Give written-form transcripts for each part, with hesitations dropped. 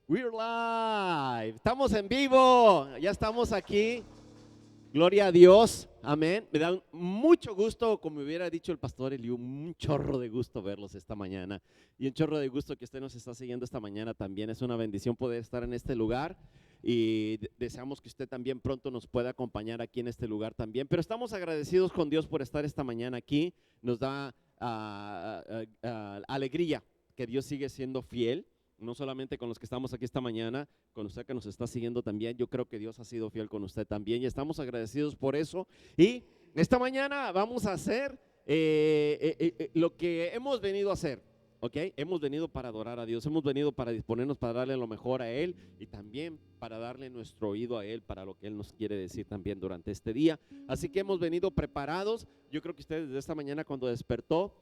We're live. Estamos en vivo. Ya estamos aquí. Gloria a Dios. Amén. Me da mucho gusto, como hubiera dicho el pastor Eliú, un chorro de gusto verlos esta mañana. Y un chorro de gusto que usted nos está siguiendo esta mañana también. Es una bendición poder estar en este lugar. Y deseamos que usted también pronto nos pueda acompañar aquí en este lugar también. Pero estamos agradecidos con Dios por estar esta mañana aquí. Nos da alegría que Dios sigue siendo fiel. No solamente con los que estamos aquí esta mañana, con usted que nos está siguiendo también. Yo creo que Dios ha sido fiel con usted también y estamos agradecidos por eso. Y esta mañana vamos a hacer lo que hemos venido a hacer, ¿ok? Hemos venido para adorar a Dios, hemos venido para disponernos para darle lo mejor a Él y también para darle nuestro oído a Él para lo que Él nos quiere decir también durante este día. Así que hemos venido preparados. Yo creo que usted desde esta mañana cuando despertó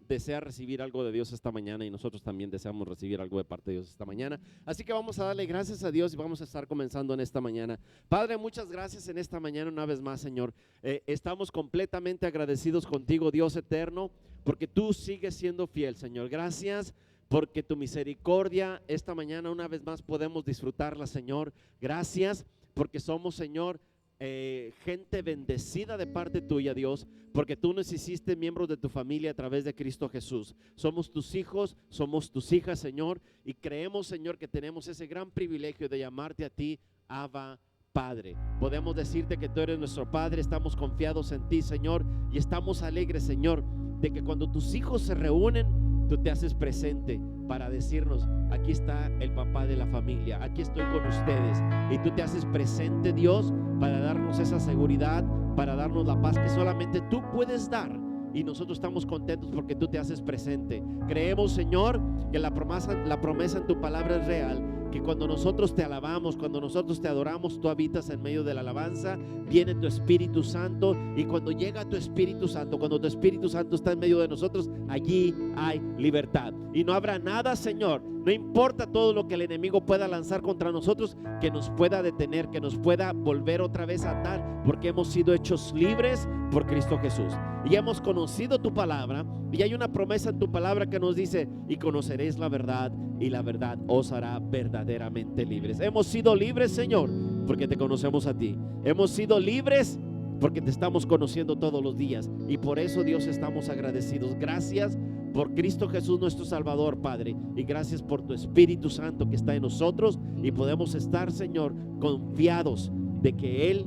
desea recibir algo de Dios esta mañana y nosotros también deseamos recibir algo de parte de Dios esta mañana. Así que vamos a darle gracias a Dios y vamos a estar comenzando en esta mañana. Padre, muchas gracias en esta mañana una vez más, Señor. Estamos completamente agradecidos contigo, Dios eterno, porque tú sigues siendo fiel, Señor. Gracias porque tu misericordia esta mañana una vez más podemos disfrutarla, Señor. Gracias porque somos, Señor, gente bendecida de parte tuya, Dios, porque tú nos hiciste miembros de tu familia a través de Cristo Jesús. Somos tus hijos, somos tus hijas, Señor, y creemos, Señor, que tenemos ese gran privilegio de llamarte a ti, Abba Padre. Podemos decirte que tú eres nuestro Padre, estamos confiados en ti, Señor, y estamos alegres, Señor, de que cuando tus hijos se reúnen, tú te haces presente para decirnos: aquí está el papá de la familia, aquí estoy con ustedes. Y tú te haces presente, Dios, para darnos esa seguridad, para darnos la paz que solamente tú puedes dar. Y nosotros estamos contentos porque tú te haces presente. Creemos, Señor, que la promesa en tu palabra es real, que cuando nosotros te alabamos, cuando nosotros te adoramos, tú habitas en medio de la alabanza, viene tu Espíritu Santo, y cuando llega tu Espíritu Santo, cuando tu Espíritu Santo está en medio de nosotros, allí hay libertad. Y no habrá nada, Señor, no importa todo lo que el enemigo pueda lanzar contra nosotros, que nos pueda detener, que nos pueda volver otra vez a atar, porque hemos sido hechos libres por Cristo Jesús. Y hemos conocido tu palabra, y hay una promesa en tu palabra que nos dice: y conoceréis la verdad, y la verdad os hará verdaderamente libres. Hemos sido libres, Señor, porque te conocemos a ti. Hemos sido libres porque te estamos conociendo todos los días, y por eso, Dios, estamos agradecidos. Gracias por Cristo Jesús nuestro Salvador, Padre, y gracias por tu Espíritu Santo que está en nosotros, y podemos estar, Señor, confiados de que Él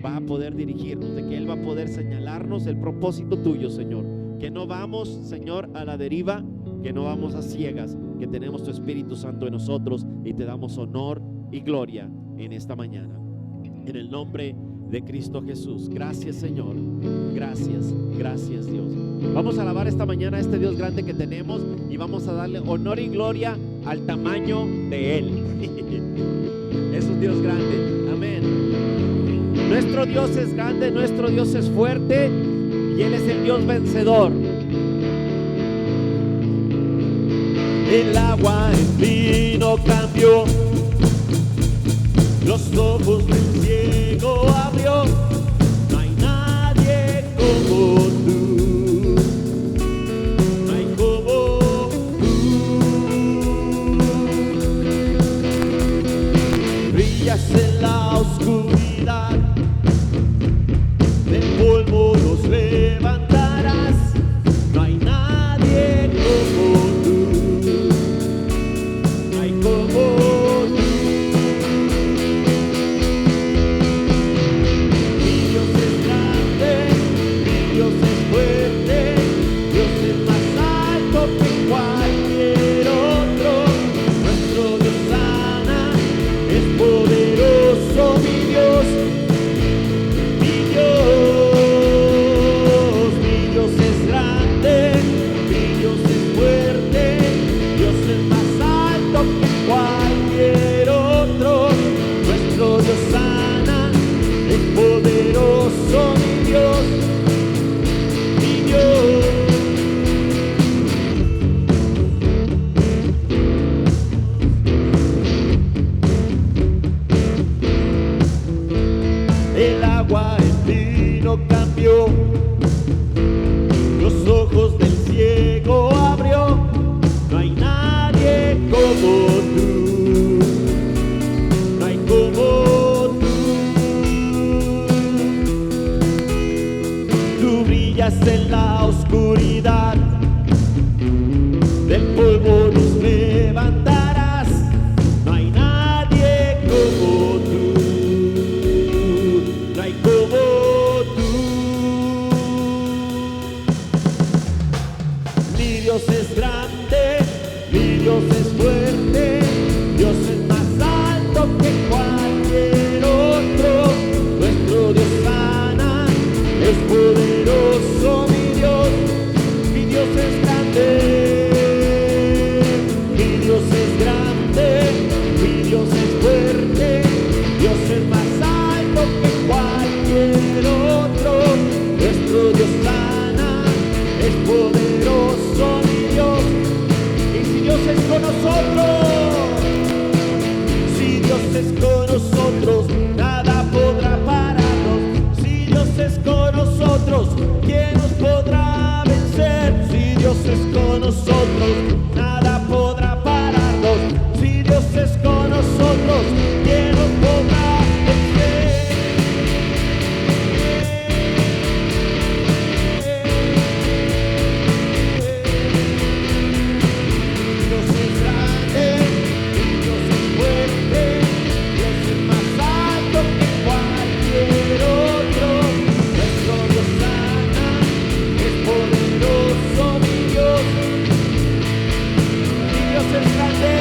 va a poder dirigirnos, de que Él va a poder señalarnos el propósito tuyo, Señor. Que no vamos, Señor, a la deriva, que no vamos a ciegas, que tenemos tu Espíritu Santo en nosotros, y te damos honor y gloria en esta mañana, en el nombre de Cristo Jesús. Gracias, Señor. Gracias, gracias, Dios. Vamos a alabar esta mañana a este Dios grande que tenemos, y vamos a darle honor y gloria al tamaño de Él. Es un Dios grande. Amén. Nuestro Dios es grande, nuestro Dios es fuerte, y Él es el Dios vencedor. El agua en vino cambió, los ojos del ciego abrió. No hay nadie como tú, no hay como tú. Brillas en la oscuridad, del polvo nos levantarás. No hay nadie como tú, no hay como tú. Mi Dios es grande, mi Dios es fuerte, Dios es más alto que cualquier otro. Nuestro Dios sana, es poderoso, mi Dios. Mi Dios es grande, mi Dios es fuerte, Dios es más alto que cualquier otro. Nuestro Dios sana, es poderoso, mi Dios, mi Dios. es grande, mi Dios es fuerte, Dios es más alto que cualquier otro. Nuestro Dios sana, es poderoso, mi Dios es grande, mi Dios es grande, mi Dios es fuerte, Dios es más alto que cualquier otro. Nuestro Dios sana, es poderoso, mi Dios. Y si Dios es con nosotros, si Dios es con nosotros, nada podrá pararnos. Si Dios es con nosotros, ¿quién nos podrá vencer? Si Dios es con nosotros, nada podrá pararnos. Si Dios es con nosotros, ¿quién nos podrá vencer? Dios es grande, Dios es fuerte, Dios es más alto que cualquier otro. Nuestro Dios sana, es poderoso, mi Dios. Mi Dios es grande,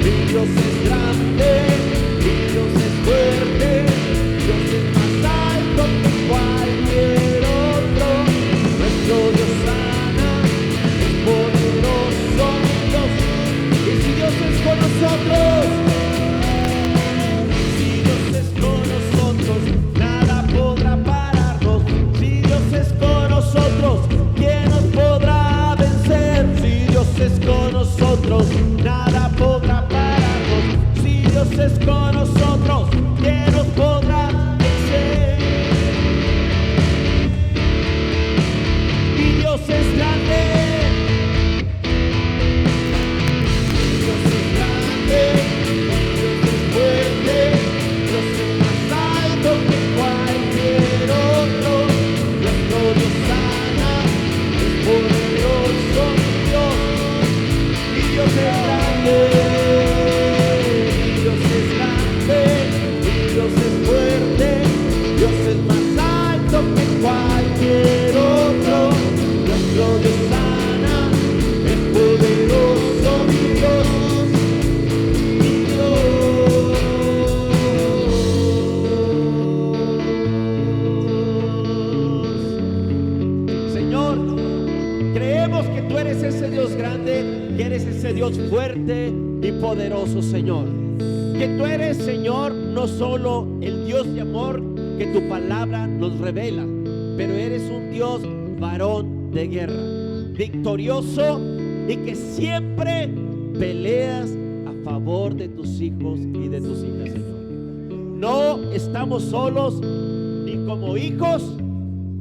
mi Dios es grande, mi Dios es fuerte, Dios es más alto que cualquier otro. Nuestro Dios sana, es poderoso, mi Dios. Y si Dios es con nosotros, si Dios es con nosotros, nada podrá pararnos. Si Dios es con nosotros, ¿quién nos podrá vencer? Si Dios es con nosotros, nada podrá pararnos. Si Dios es con nosotros, ¿quién nos podrá vencer? Mi Dios es grande, mi Dios es grande, mi Dios es fuerte, Dios es más alto que cualquier otro. Nuestro Dios sana, es poderoso, mi Dios. Mi Dios es grande, mi Dios es grande, mi Dios es fuerte, Dios es más alto que cualquier otro. Nuestro Dios sana, es poderoso, mi Dios, mi Dios. Señor, creemos que tú eres ese Dios grande, que eres ese Dios fuerte y poderoso, Señor. Que tú eres, Señor, no solo el Dios de amor que tu palabra nos revela, pero eres un Dios varón de guerra, victorioso, y que siempre peleas a favor de tus hijos y de tus hijas, Señor. No estamos solos, ni como hijos,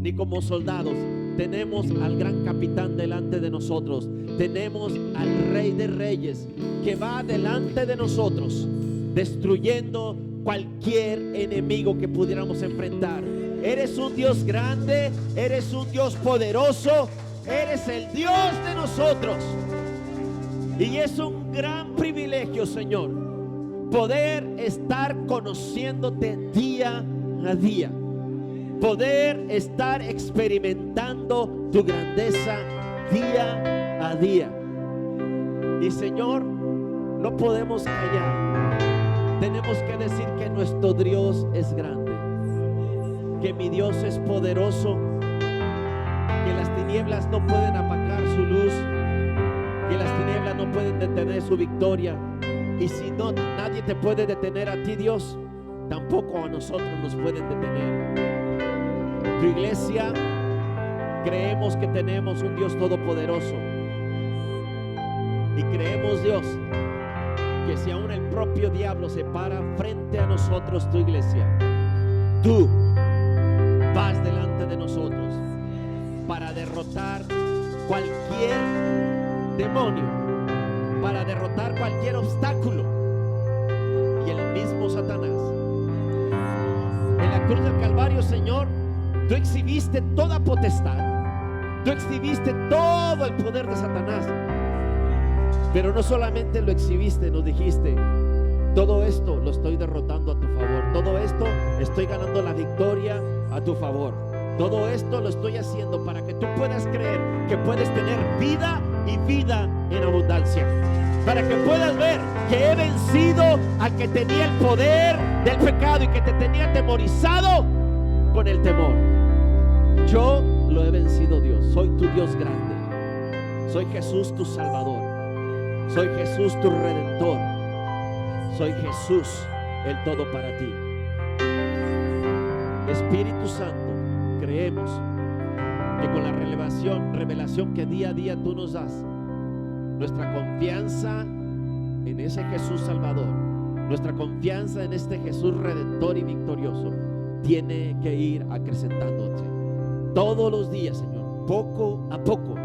ni como soldados. Tenemos al gran capitán delante de nosotros. Tenemos al Rey de Reyes que va delante de nosotros, destruyendo cualquier enemigo que pudiéramos enfrentar. Eres un Dios grande, eres un Dios poderoso, eres el Dios de nosotros. Y es un gran privilegio, Señor, poder estar conociéndote día a día, poder estar experimentando tu grandeza día a día. Y, Señor, no podemos callar. Tenemos que decir que nuestro Dios es grande, que mi Dios es poderoso, que las tinieblas no pueden apagar su luz, que las tinieblas no pueden detener su victoria. Y si no, nadie te puede detener a ti, Dios, tampoco a nosotros nos pueden detener. Tu iglesia, creemos que tenemos un Dios todopoderoso, y creemos, Dios, que si aún el propio diablo se para frente a nosotros, tu iglesia, tú vas delante de nosotros para derrotar cualquier demonio, para derrotar cualquier obstáculo. Y el mismo Satanás, en la cruz del Calvario, Señor, tú exhibiste toda potestad, tú exhibiste todo el poder de Satanás. Pero no solamente lo exhibiste, nos dijiste: todo esto lo estoy derrotando a tu favor, todo esto estoy ganando la victoria a tu favor, todo esto lo estoy haciendo para que tú puedas creer que puedes tener vida y vida en abundancia. Para que puedas ver que he vencido al que tenía el poder del pecado y que te tenía atemorizado con el temor. Yo lo he vencido, Dios. Soy tu Dios grande. Soy Jesús tu Salvador. Soy Jesús tu Redentor. Soy Jesús el todo para ti. Espíritu Santo, creemos que con la revelación que día a día tú nos das, nuestra confianza en ese Jesús Salvador, nuestra confianza en este Jesús Redentor y victorioso, tiene que ir acrecentándote todos los días, Señor. Poco a poco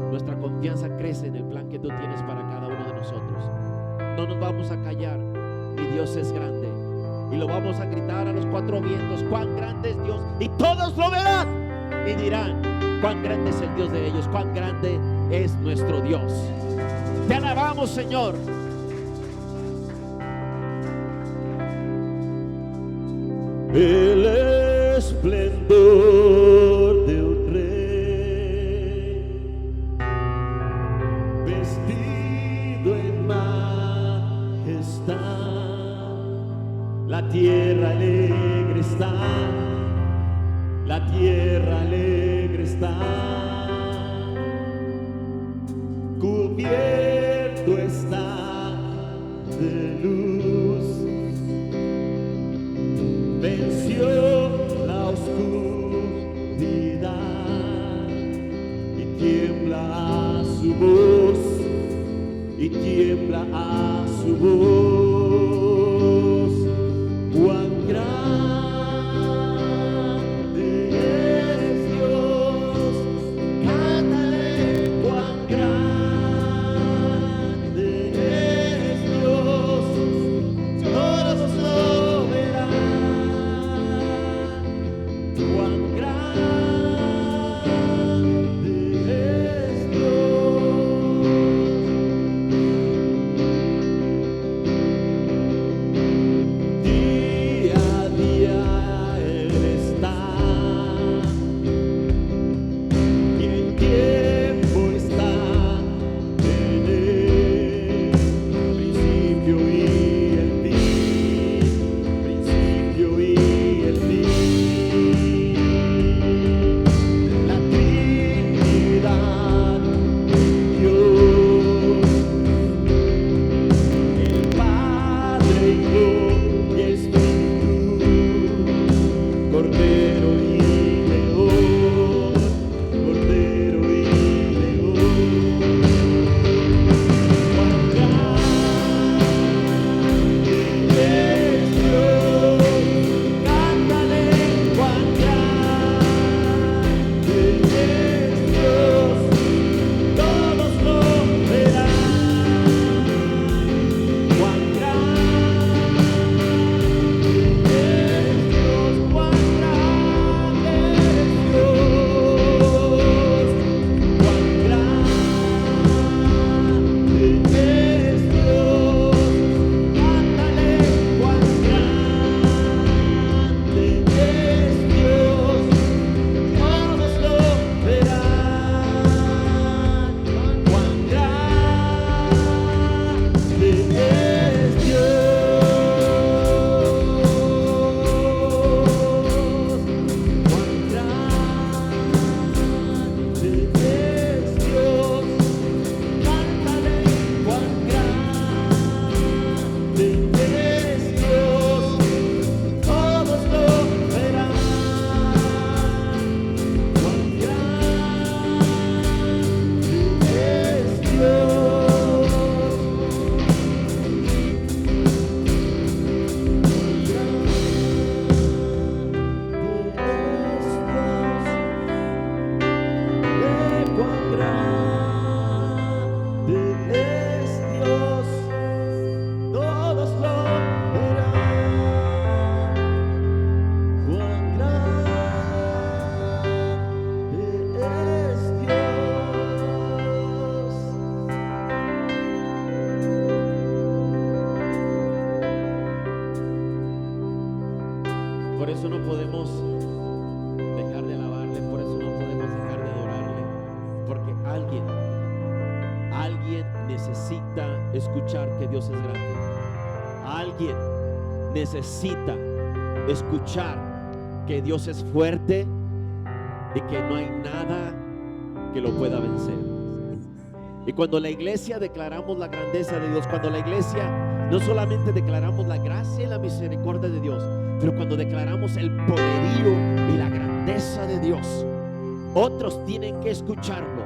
nuestra confianza crece en el plan que tú tienes para cada uno de nosotros. No nos vamos a callar. Mi Dios es grande, y lo vamos a gritar a los cuatro vientos: cuán grande es Dios, y todos lo verán y dirán: cuán grande es el Dios de ellos, cuán grande es nuestro Dios. Te alabamos, Señor. El esplendor de un rey vestido en majestad, la tierra alegre está, la tierra alegre está, cubierto está de luz, venció la oscuridad y tiembla a su voz, y tiembla a su voz. Cuán grande es Dios, cántale, cuán grande es Dios, todos lo verán. Cuán grande es Dios. Día a día Él está, y el tiempo está en Él, principio y el fin, principio y el fin. La Trinidad, Dios, el Padre, Hijo y Espíritu, Cordero y León, Cordero y León. Cuán grande es Dios, cántale, cuán grande es Dios, todos lo verán. Cuán grande es Dios, cuán grande es Dios, cuán grande es Dios, cántale, cuán grande es Dios, todos lo verán. Cuán grande es Por eso no podemos dejar de alabarle, por eso no podemos dejar de adorarle, porque alguien necesita escuchar que Dios es grande. Alguien necesita escuchar que Dios es fuerte y que no hay nada que lo pueda vencer. Y cuando la iglesia declaramos la grandeza de Dios, cuando la iglesia no solamente declaramos la gracia y la misericordia de Dios, pero cuando declaramos el poderío y la grandeza de Dios, otros tienen que escucharlo,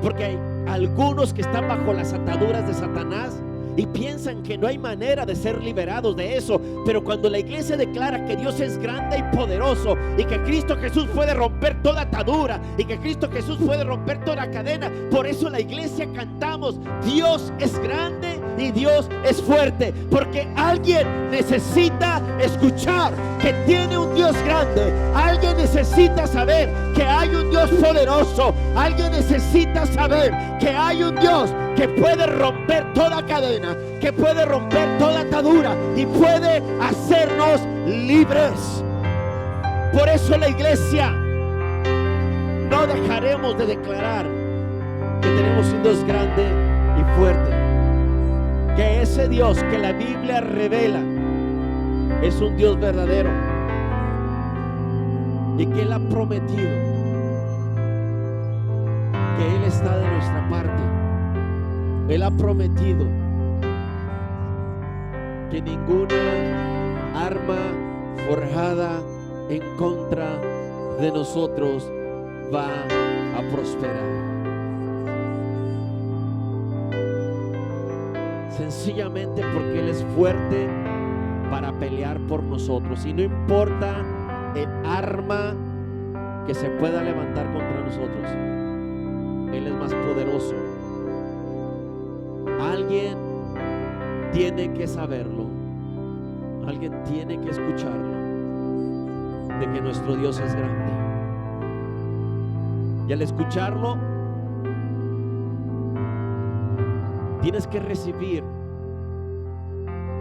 porque hay algunos que están bajo las ataduras de Satanás y piensan que no hay manera de ser liberados de eso. Pero cuando la iglesia declara que Dios es grande y poderoso, y que Cristo Jesús puede romper toda atadura, y que Cristo Jesús puede romper toda cadena, por eso la iglesia cantamos: Dios es grande y Dios es fuerte, porque alguien necesita escuchar que tiene un Dios grande. Alguien necesita saber que hay un Dios poderoso. Alguien necesita saber que hay un Dios que puede romper toda cadena, que puede romper toda atadura y puede hacernos libres. Por eso la iglesia no dejaremos de declarar que tenemos un Dios grande y fuerte, que ese Dios que la Biblia revela es un Dios verdadero y que Él ha prometido que Él está de nuestra parte. Él ha prometido que ninguna arma forjada en contra de nosotros va a prosperar. Sencillamente porque Él es fuerte para pelear por nosotros. Y no importa el arma que se pueda levantar contra nosotros, Él es más poderoso. Alguien tiene que saberlo, alguien tiene que escucharlo, de que nuestro Dios es grande. Y al escucharlo, tienes que recibir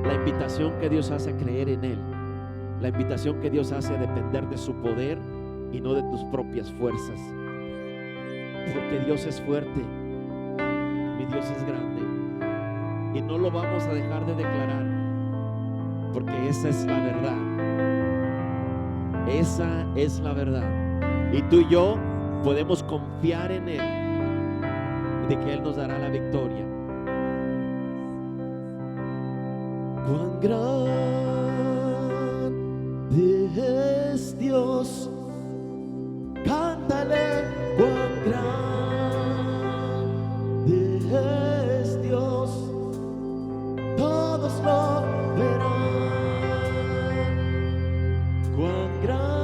la invitación que Dios hace a creer en Él, la invitación que Dios hace a depender de su poder y no de tus propias fuerzas, porque Dios es fuerte, mi Dios es grande. Y no lo vamos a dejar de declarar, porque esa es la verdad. Esa es la verdad. Y tú y yo podemos confiar en Él, de que Él nos dará la victoria. Cuán grande es Dios, cántale. Cuán grande es Dios, todos lo verán. Cuán grande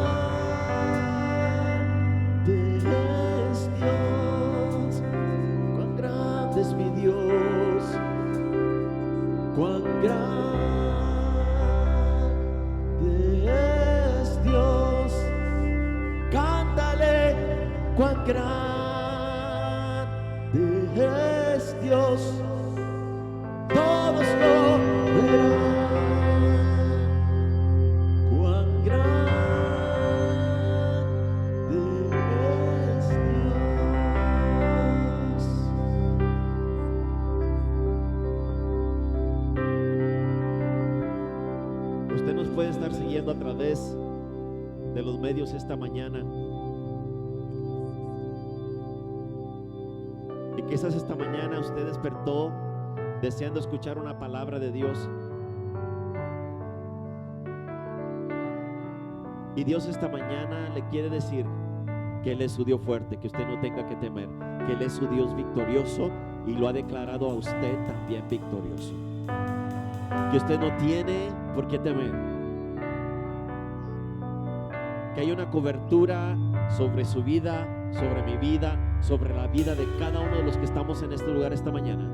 es Dios, cuán grande es mi Dios, cuán grande es Dios, cántale. Cuán grande es Dios, todos lo verán. Cuán grande es Dios. Usted nos puede estar siguiendo a través de los medios esta mañana, y quizás esta mañana usted despertó deseando escuchar una palabra de Dios, y Dios esta mañana le quiere decir que Él es su Dios fuerte, que usted no tenga que temer, que Él es su Dios victorioso, y lo ha declarado a usted también victorioso, que usted no tiene por qué temer, que hay una cobertura sobre su vida, sobre mi vida, sobre la vida de cada uno de los que estamos en este lugar esta mañana,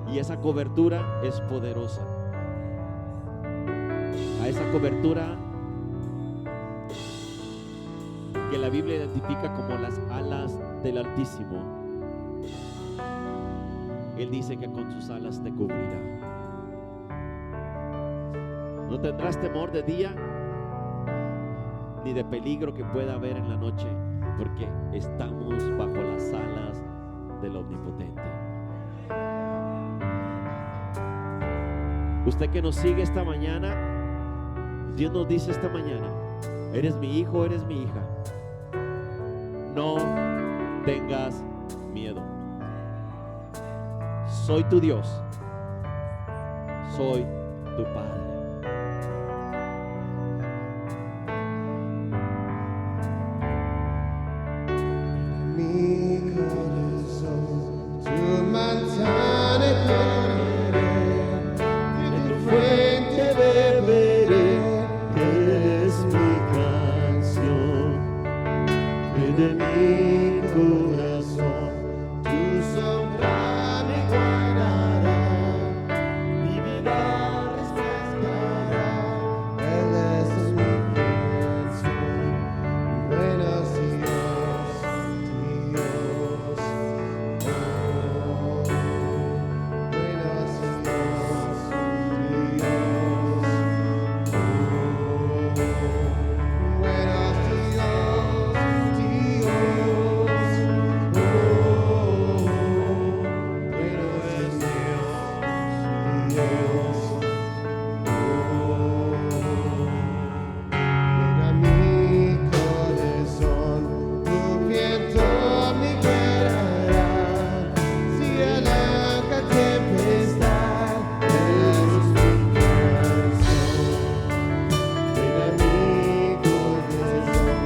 y esa cobertura es poderosa. A esa cobertura que la Biblia identifica como las alas del Altísimo, Él dice que con sus alas te cubrirá. No tendrás temor de día, ni de peligro que pueda haber en la noche, porque estamos bajo las alas del Omnipotente. Usted que nos sigue esta mañana, Dios nos dice esta mañana: eres mi hijo, eres mi hija. No tengas miedo. Soy tu Dios. Soy tu Padre. Mi corazón, tu manzana correré, de tu fuente beberé, eres mi canción. De mi corazón, tu sombra me guardará, mi vida refrescará. Él es mi canción. Buenos días, Dios. Oh, buenos días, Dios. Oh, buenos días, Dios. Oh, buenos días, Dios. Llega mi corazón, tu viento me guiará. Si arranca tempestad, eres mi canción. Llega mi corazón,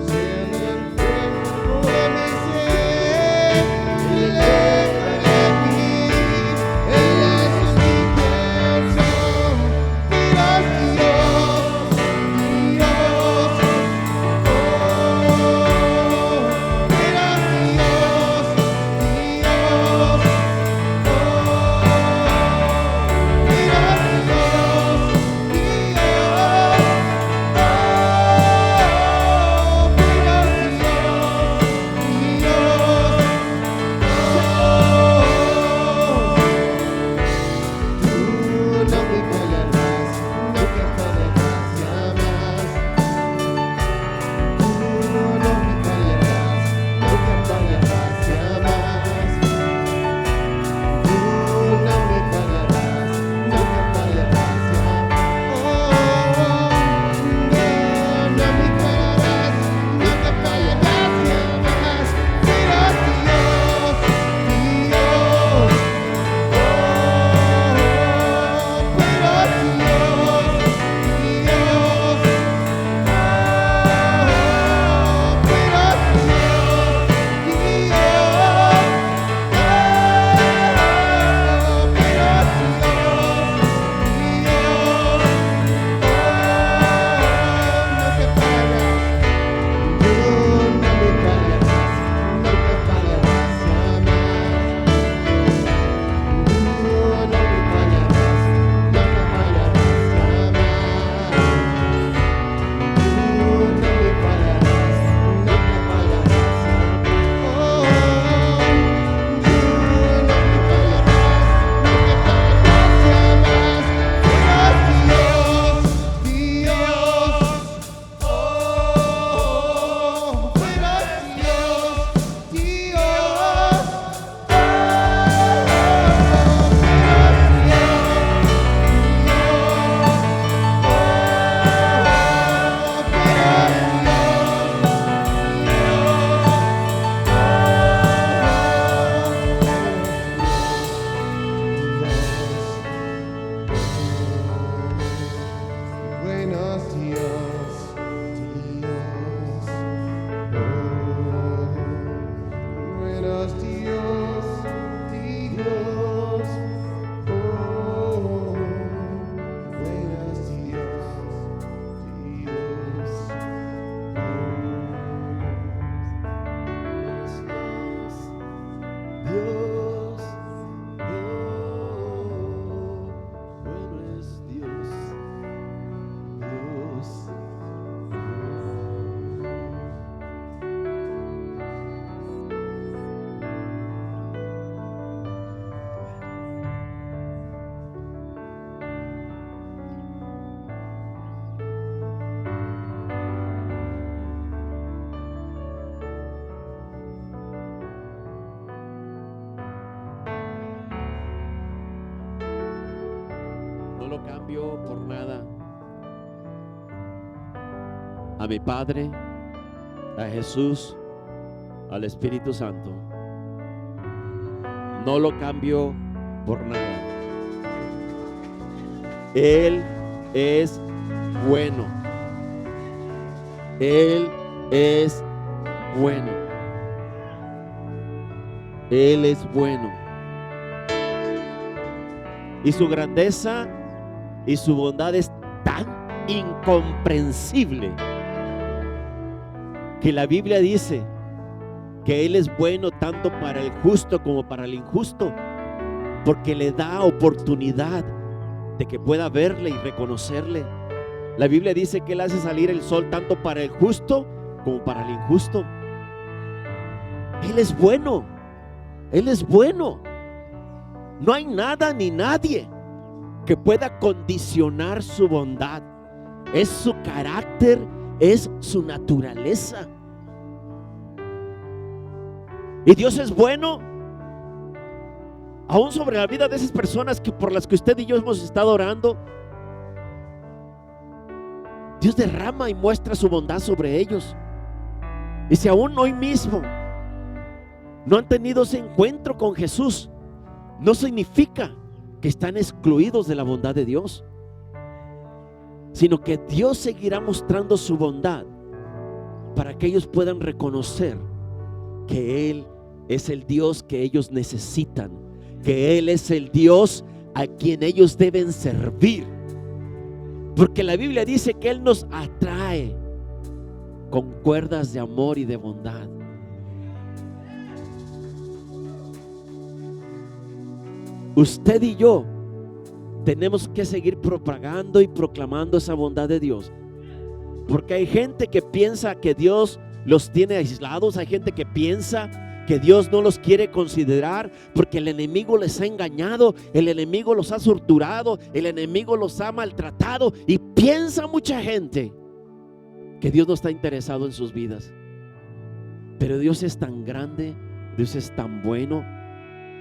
siempre por mi ser. Él es mi canción. Tú no me fallarás, nunca fallarás jamás. Tú no me fallarás, nunca fallarás jamás. Tú no me fallarás, nunca fallarás jamás. No me fallarás, nunca fallarás jamás. Pero Dios, Dios. Buenos días, Dios. Oh, buenos días, Dios. Oh, buenos días, Dios. Dios, bueno es Dios, Dios. No lo cambio por nada. A mi Padre, a Jesús, al Espíritu Santo. No lo cambio por nada. Él es bueno. Él es bueno. Él es bueno. Y su grandeza y su bondad es tan incomprensible que la Biblia dice que Él es bueno tanto para el justo como para el injusto, porque le da oportunidad de que pueda verle y reconocerle. La Biblia dice que Él hace salir el sol tanto para el justo como para el injusto. Él es bueno. Él es bueno. No hay nada ni nadie que pueda condicionar su bondad. Es su carácter, es su naturaleza. Y Dios es bueno aún sobre la vida de esas personas que por las que usted y yo hemos estado orando. Dios derrama y muestra su bondad sobre ellos. Y si aún hoy mismo no han tenido ese encuentro con Jesús, no significa que están excluidos de la bondad de Dios, sino que Dios seguirá mostrando su bondad para que ellos puedan reconocer que Él es el Dios que ellos necesitan, que Él es el Dios a quien ellos deben servir, porque la Biblia dice que Él nos atrae con cuerdas de amor y de bondad. Usted y yo tenemos que seguir propagando y proclamando esa bondad de Dios, porque hay gente que piensa que Dios los tiene aislados. Hay gente que piensa que Dios no los quiere considerar porque el enemigo les ha engañado, el enemigo los ha torturado, el enemigo los ha maltratado, y piensa mucha gente que Dios no está interesado en sus vidas. Pero Dios es tan grande, Dios es tan bueno,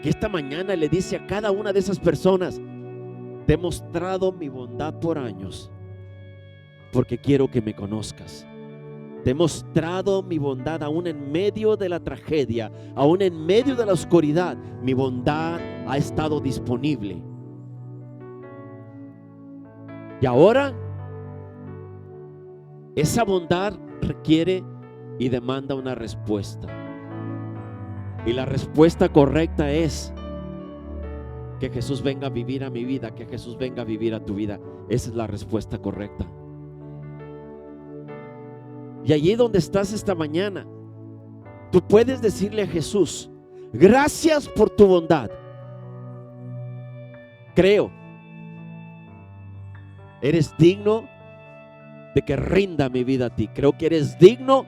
que esta mañana le dice a cada una de esas personas: te he mostrado mi bondad por años, porque quiero que me conozcas. Te he mostrado mi bondad aún en medio de la tragedia, aún en medio de la oscuridad. Mi bondad ha estado disponible. Y ahora esa bondad requiere y demanda una respuesta. Y la respuesta correcta es que Jesús venga a vivir a mi vida, que Jesús venga a vivir a tu vida. Esa es la respuesta correcta. Y allí donde estás esta mañana, tú puedes decirle a Jesús: gracias por tu bondad. Creo, eres digno de que rinda mi vida a ti. Creo que eres digno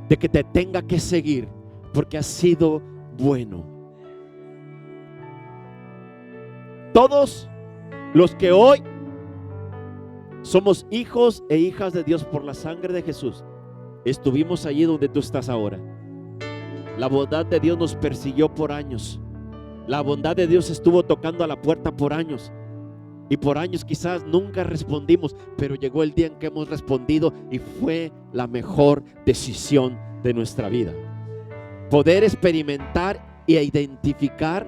de que te tenga que seguir, porque has sido bueno. Todos los que hoy somos hijos e hijas de Dios por la sangre de Jesús, estuvimos allí donde tú estás ahora. La bondad de Dios nos persiguió por años. La bondad de Dios estuvo tocando a la puerta por años. Y por años quizás nunca respondimos, pero llegó el día en que hemos respondido, y fue la mejor decisión de nuestra vida. Poder experimentar e identificar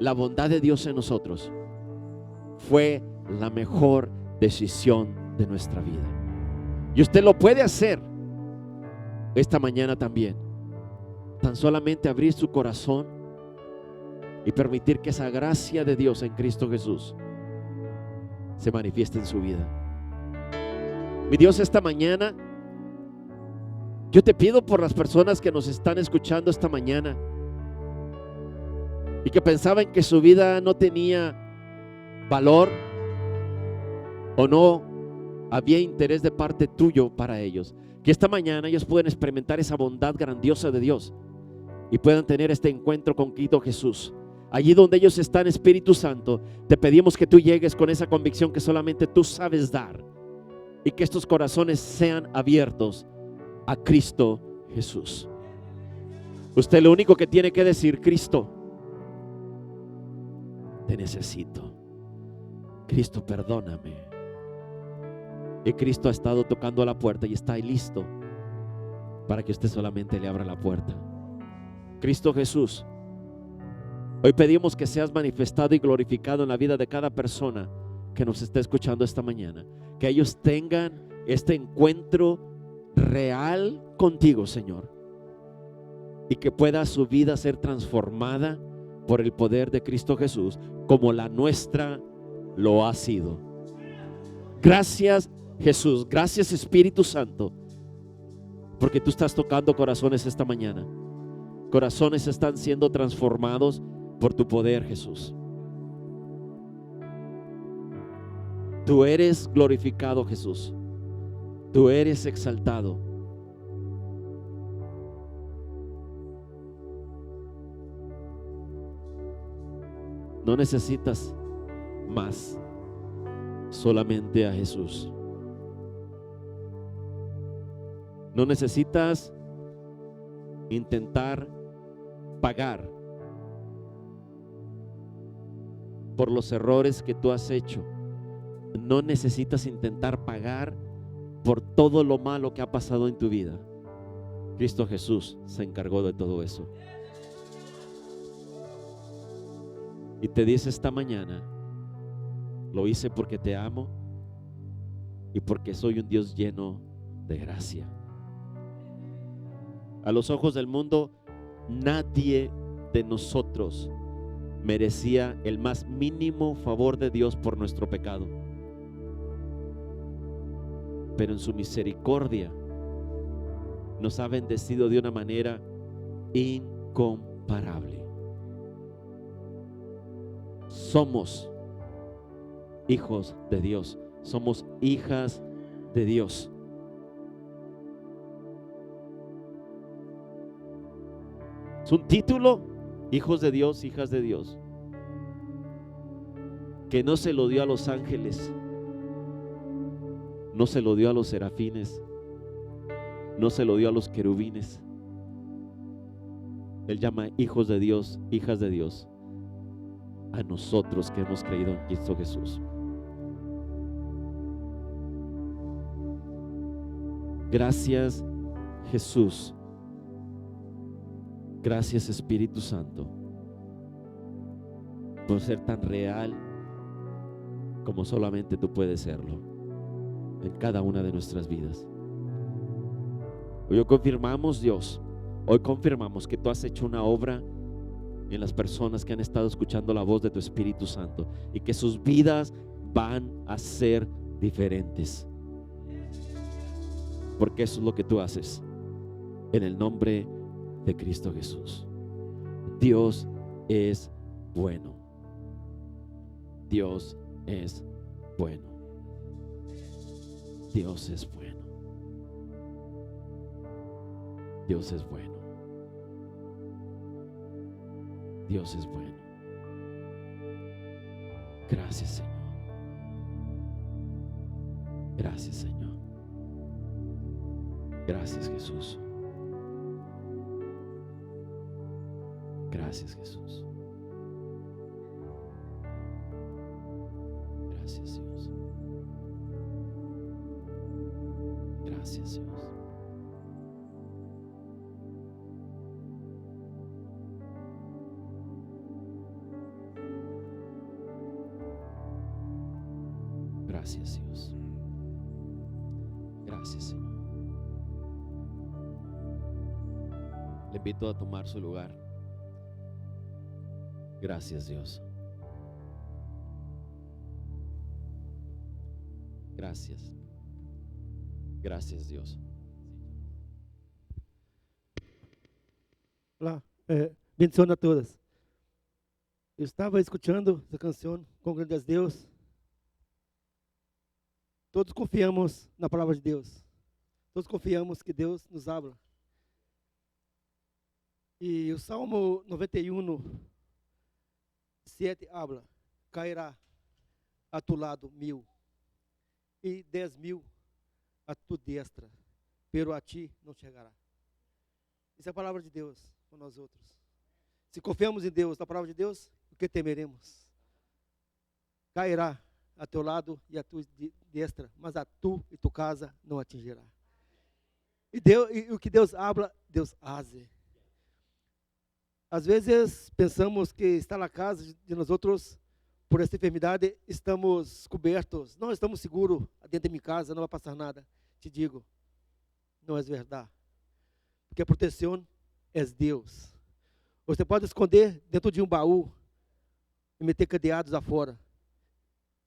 la bondad de Dios en nosotros fue la mejor decisión de nuestra vida. Y usted lo puede hacer esta mañana también. Tan solamente abrir su corazón y permitir que esa gracia de Dios en Cristo Jesús se manifieste en su vida. Mi Dios, esta mañana yo te pido por las personas que nos están escuchando esta mañana y que pensaban que su vida no tenía valor o no había interés de parte tuyo para ellos, que esta mañana ellos puedan experimentar esa bondad grandiosa de Dios y puedan tener este encuentro con Cristo Jesús. Allí donde ellos están, Espíritu Santo, te pedimos que tú llegues con esa convicción que solamente tú sabes dar, y que estos corazones sean abiertos a Cristo Jesús. Usted lo único que tiene que decir: Cristo, te necesito. Cristo, perdóname. Y Cristo ha estado tocando a la puerta y está ahí listo para que usted solamente le abra la puerta. Cristo Jesús, hoy pedimos que seas manifestado y glorificado en la vida de cada persona que nos está escuchando esta mañana. Que ellos tengan este encuentro real contigo, Señor. Y que pueda su vida ser transformada por el poder de Cristo Jesús, como la nuestra lo ha sido. Gracias, Jesús. Gracias, Espíritu Santo, porque tú estás tocando corazones esta mañana. Corazones están siendo transformados por tu poder, Jesús. Tú eres glorificado, Jesús. Tú eres exaltado. No necesitas más, solamente a Jesús. No necesitas intentar pagar por los errores que tú has hecho. No necesitas intentar pagar por todo lo malo que ha pasado en tu vida. Cristo Jesús se encargó de todo eso. Y te dice esta mañana: lo hice porque te amo y porque soy un Dios lleno de gracia. A los ojos del mundo, nadie de nosotros merecía el más mínimo favor de Dios por nuestro pecado. Pero en su misericordia nos ha bendecido de una manera incomparable. Somos hijos de Dios, somos hijas de Dios. Es un título, hijos de Dios, hijas de Dios, que no se lo dio a los ángeles, no se lo dio a los serafines, no se lo dio a los querubines. Él llama hijos de Dios, hijas de Dios, a nosotros que hemos creído en Cristo Jesús. Gracias, Jesús. Gracias, Espíritu Santo, por ser tan real como solamente tú puedes serlo en cada una de nuestras vidas. Hoy confirmamos, Dios, hoy confirmamos que tú has hecho una obra en las personas que han estado escuchando la voz de tu Espíritu Santo y que sus vidas van a ser diferentes, porque eso es lo que tú haces en el nombre de Cristo Jesús. Dios es bueno. Dios es bueno. Dios es bueno. Dios es bueno. Dios es bueno. Gracias, Señor. Gracias, Señor. Gracias, Jesús. Gracias, Jesús. Gracias, Dios. Gracias, Dios. Gracias, Dios. Gracias, Señor. Le invito a tomar su lugar. Gracias, Dios. Gracias. Gracias, Dios. Olá, bendição a todas. Eu estava escutando essa canção, Com Grande és Deus. Todos confiamos na palavra de Deus. Todos confiamos que Deus nos habla. E o Salmo 91, 7 habla: cairá a tu lado 1000 e 10.000 a tu destra, pero a ti não chegará. Isso é a palavra de Deus com nós outros. Se confiamos em Deus, na palavra de Deus, o que temeremos? Cairá a teu lado e a tua destra, mas a tu e tua casa não atingirá. E o que Deus habla, Deus hace. Às vezes pensamos que está na casa de nós outros, por esta enfermidade, estamos cobertos. Não estamos seguros dentro de minha casa, não vai passar nada. Te digo, não é verdade. Porque a proteção é Deus. Você pode esconder dentro de um baú e meter cadeados afora.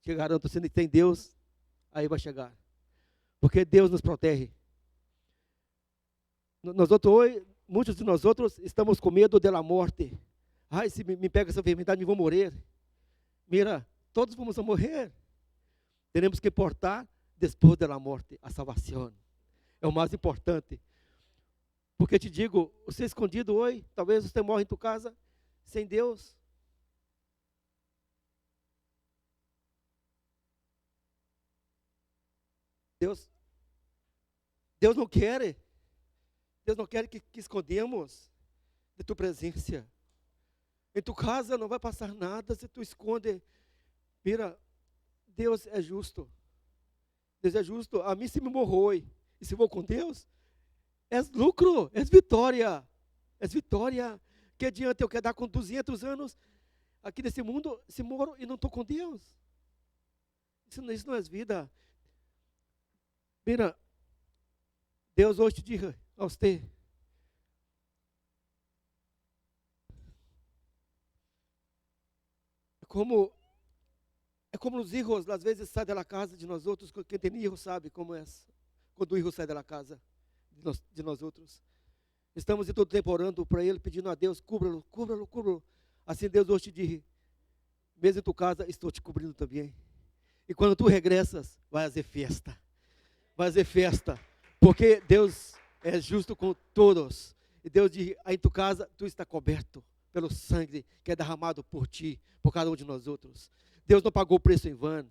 Te garanto, se tem Deus, aí vai chegar. Porque Deus nos protege. Nós outros hoje, muitos de nós outros estamos com medo da morte. Ai, se me pega essa enfermidade, me vou morrer. Mira, todos vamos morrer. Teremos que portar depois da morte a salvação. É o mais importante. Porque te digo, você escondido hoje, talvez você morra em tua casa sem Deus. Deus não quer. Deus não quer que escondemos de tua presença. Em tua casa não vai passar nada se tu esconde. Mira, Deus é justo. Deus é justo. A mim se me morro e se vou com Deus, é lucro, é vitória. É vitória. Que adianta eu quedar com 200 anos aqui nesse mundo, se moro e não estou com Deus? Isso não é vida. Mira, Deus hoje te diga a você, é como os filhos, às vezes, saem da casa de nós outros. Quem tem filho sabe como é quando o filho sai da casa de nós outros. Estamos todo tempo orando para ele, pedindo a Deus, cubra-lo, cubra-lo, cubra-lo. Assim Deus hoje te diz, mesmo em tua casa, estou te cobrindo também. E quando tu regressas, vai fazer festa. Vai fazer festa, porque Deus é justo com todos. E Deus diz, aí em tua casa, tu está coberto pelo sangue que é derramado por ti, por cada um de nós outros. Deus não pagou o preço em vão.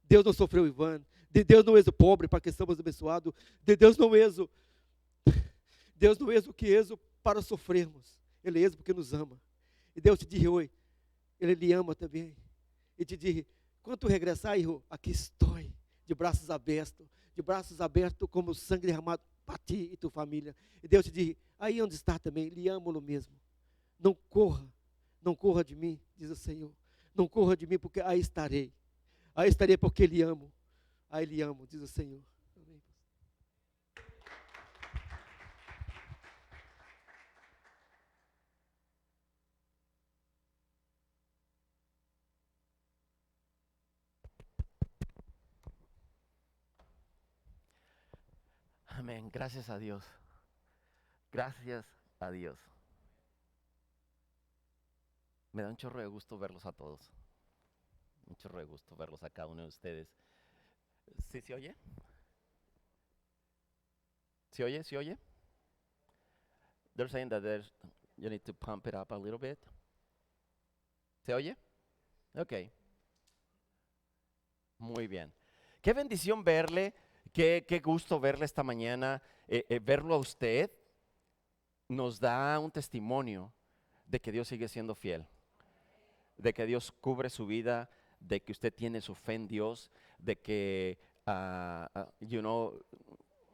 Deus não sofreu em vão. De Deus não és o pobre para que estamos abençoados. De Deus não és o que és para sofrermos. Ele é porque nos ama. E Deus te diz hoje, Ele lhe ama também. E te diz, quando tu regressar, hijo, aqui estou, de braços abertos como o sangue derramado para ti e tua família. E Deus te diz, aí onde está também, lhe amo mesmo. Não corra de mim, diz o Senhor. Não corra de mim, porque aí estarei. Aí estarei porque lhe amo. Aí lhe amo, diz o Senhor. Amém. Amén. Gracias a Dios. Gracias a Dios. Me da un chorro de gusto verlos a todos. Un chorro de gusto verlos a cada uno de ustedes. ¿Sí se oye? ¿Se oye? ¿Se oye? They're saying that you need to pump it up a little bit. ¿Se oye? Ok. Muy bien. Qué bendición verle, qué gusto verle esta mañana. Verlo a usted nos da un testimonio de que Dios sigue siendo fiel, de que Dios cubre su vida, de que usted tiene su fe en Dios, de que,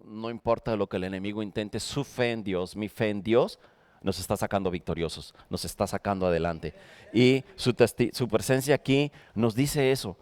no importa lo que el enemigo intente, su fe en Dios, mi fe en Dios, nos está sacando victoriosos, nos está sacando adelante. Y su presencia aquí nos dice eso,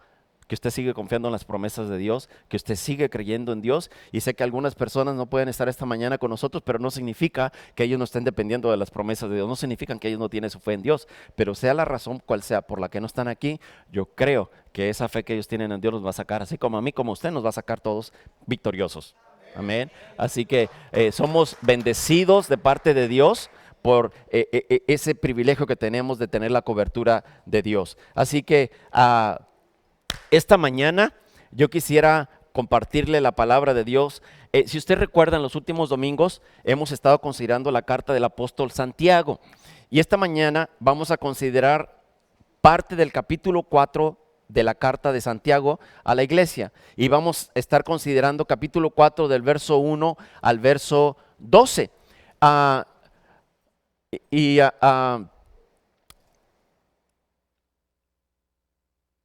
que usted sigue confiando en las promesas de Dios, que usted sigue creyendo en Dios. Y sé que algunas personas no pueden estar esta mañana con nosotros, pero no significa que ellos no estén dependiendo de las promesas de Dios, no significa que ellos no tienen su fe en Dios, pero sea la razón cual sea por la que no están aquí, yo creo que esa fe que ellos tienen en Dios los va a sacar, así como a mí, como a usted, nos va a sacar todos victoriosos. Amén. Así que somos bendecidos de parte de Dios por ese privilegio que tenemos de tener la cobertura de Dios. Así que esta mañana yo quisiera compartirle la palabra de Dios. Si usted recuerda, en los últimos domingos hemos estado considerando la carta del apóstol Santiago. Y esta mañana vamos a considerar parte del capítulo 4 de la carta de Santiago a la iglesia. Y vamos a estar considerando capítulo 4 del verso 1 al verso 12.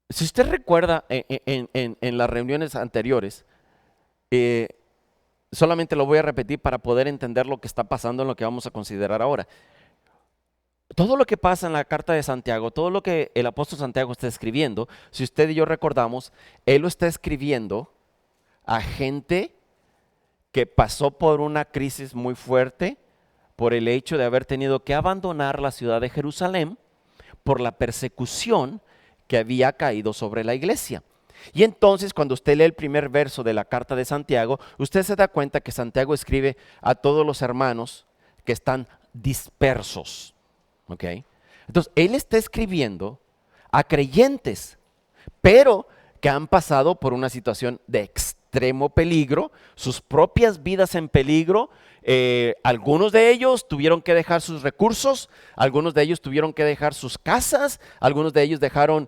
Si usted recuerda en las reuniones anteriores, solamente lo voy a repetir para poder entender lo que está pasando en lo que vamos a considerar ahora. Todo lo que pasa en la carta de Santiago, todo lo que el apóstol Santiago está escribiendo, si usted y yo recordamos, él lo está escribiendo a gente que pasó por una crisis muy fuerte por el hecho de haber tenido que abandonar la ciudad de Jerusalén por la persecución que había caído sobre la iglesia. Y entonces cuando usted lee el primer verso de la carta de Santiago, usted se da cuenta que Santiago escribe a todos los hermanos que están dispersos. ¿Ok? Entonces él está escribiendo a creyentes, pero que han pasado por una situación de extremo peligro, sus propias vidas en peligro. Algunos de ellos tuvieron que dejar sus recursos, algunos de ellos tuvieron que dejar sus casas, algunos de ellos dejaron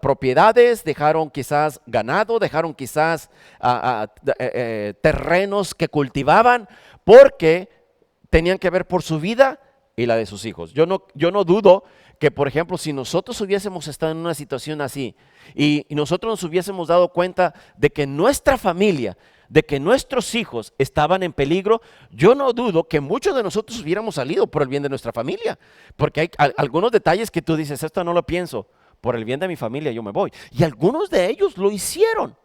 propiedades, dejaron quizás ganado, dejaron quizás terrenos que cultivaban, porque tenían que ver por su vida y la de sus hijos. Yo no dudo que, por ejemplo, si nosotros hubiésemos estado en una situación así y nosotros nos hubiésemos dado cuenta de que nuestra familia, de que nuestros hijos estaban en peligro, yo no dudo que muchos de nosotros hubiéramos salido por el bien de nuestra familia, porque hay algunos detalles que tú dices, esto no lo pienso, por el bien de mi familia yo me voy. Y algunos de ellos lo hicieron,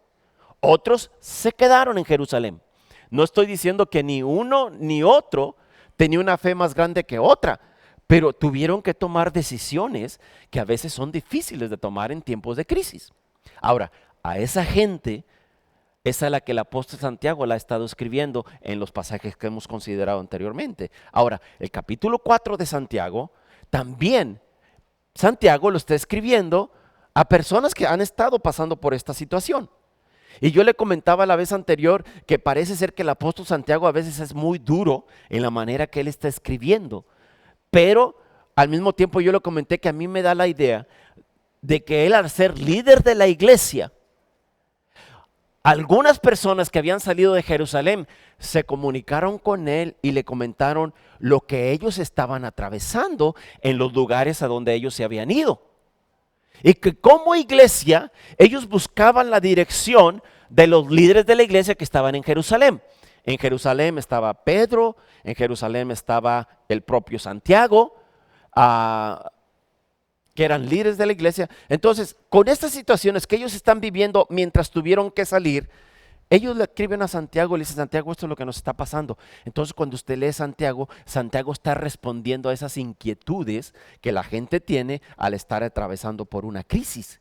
otros se quedaron en Jerusalén. No estoy diciendo que ni uno ni otro tenía una fe más grande que otra, pero tuvieron que tomar decisiones que a veces son difíciles de tomar en tiempos de crisis. Ahora, a esa gente es a la que el apóstol Santiago la ha estado escribiendo en los pasajes que hemos considerado anteriormente. Ahora, el capítulo 4 de Santiago, también Santiago lo está escribiendo a personas que han estado pasando por esta situación. Y yo le comentaba la vez anterior que parece ser que el apóstol Santiago a veces es muy duro en la manera que él está escribiendo, pero al mismo tiempo yo le comenté que a mí me da la idea de que él, al ser líder de la iglesia, algunas personas que habían salido de Jerusalén se comunicaron con él y le comentaron lo que ellos estaban atravesando en los lugares a donde ellos se habían ido. Y que como iglesia ellos buscaban la dirección de los líderes de la iglesia que estaban en Jerusalén. En Jerusalén estaba Pedro, en Jerusalén estaba el propio Santiago, que eran líderes de la iglesia. Entonces, con estas situaciones que ellos están viviendo mientras tuvieron que salir, ellos le escriben a Santiago y le dicen, Santiago, esto es lo que nos está pasando. Entonces, cuando usted lee Santiago, Santiago está respondiendo a esas inquietudes que la gente tiene al estar atravesando por una crisis.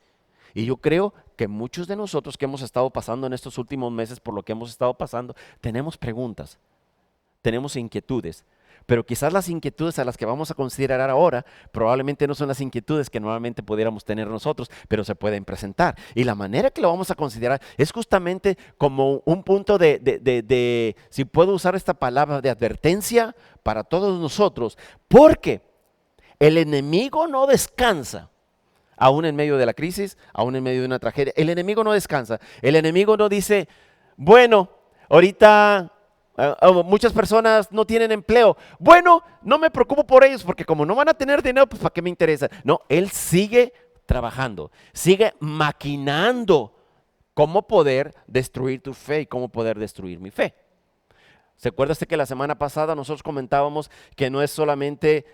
Y yo creo que muchos de nosotros que hemos estado pasando en estos últimos meses por lo que hemos estado pasando, tenemos preguntas, tenemos inquietudes. Pero quizás las inquietudes a las que vamos a considerar ahora probablemente no son las inquietudes que normalmente pudiéramos tener nosotros, pero se pueden presentar. Y la manera que lo vamos a considerar es justamente como un punto de si puedo usar esta palabra, de advertencia para todos nosotros, porque el enemigo no descansa, aún en medio de la crisis, aún en medio de una tragedia. El enemigo no descansa. El enemigo no dice, bueno, ahorita muchas personas no tienen empleo. Bueno, no me preocupo por ellos porque como no van a tener dinero, pues ¿para qué me interesa? No, él sigue trabajando, sigue maquinando cómo poder destruir tu fe y cómo poder destruir mi fe. ¿Se acuerda usted que la semana pasada nosotros comentábamos que no es solamente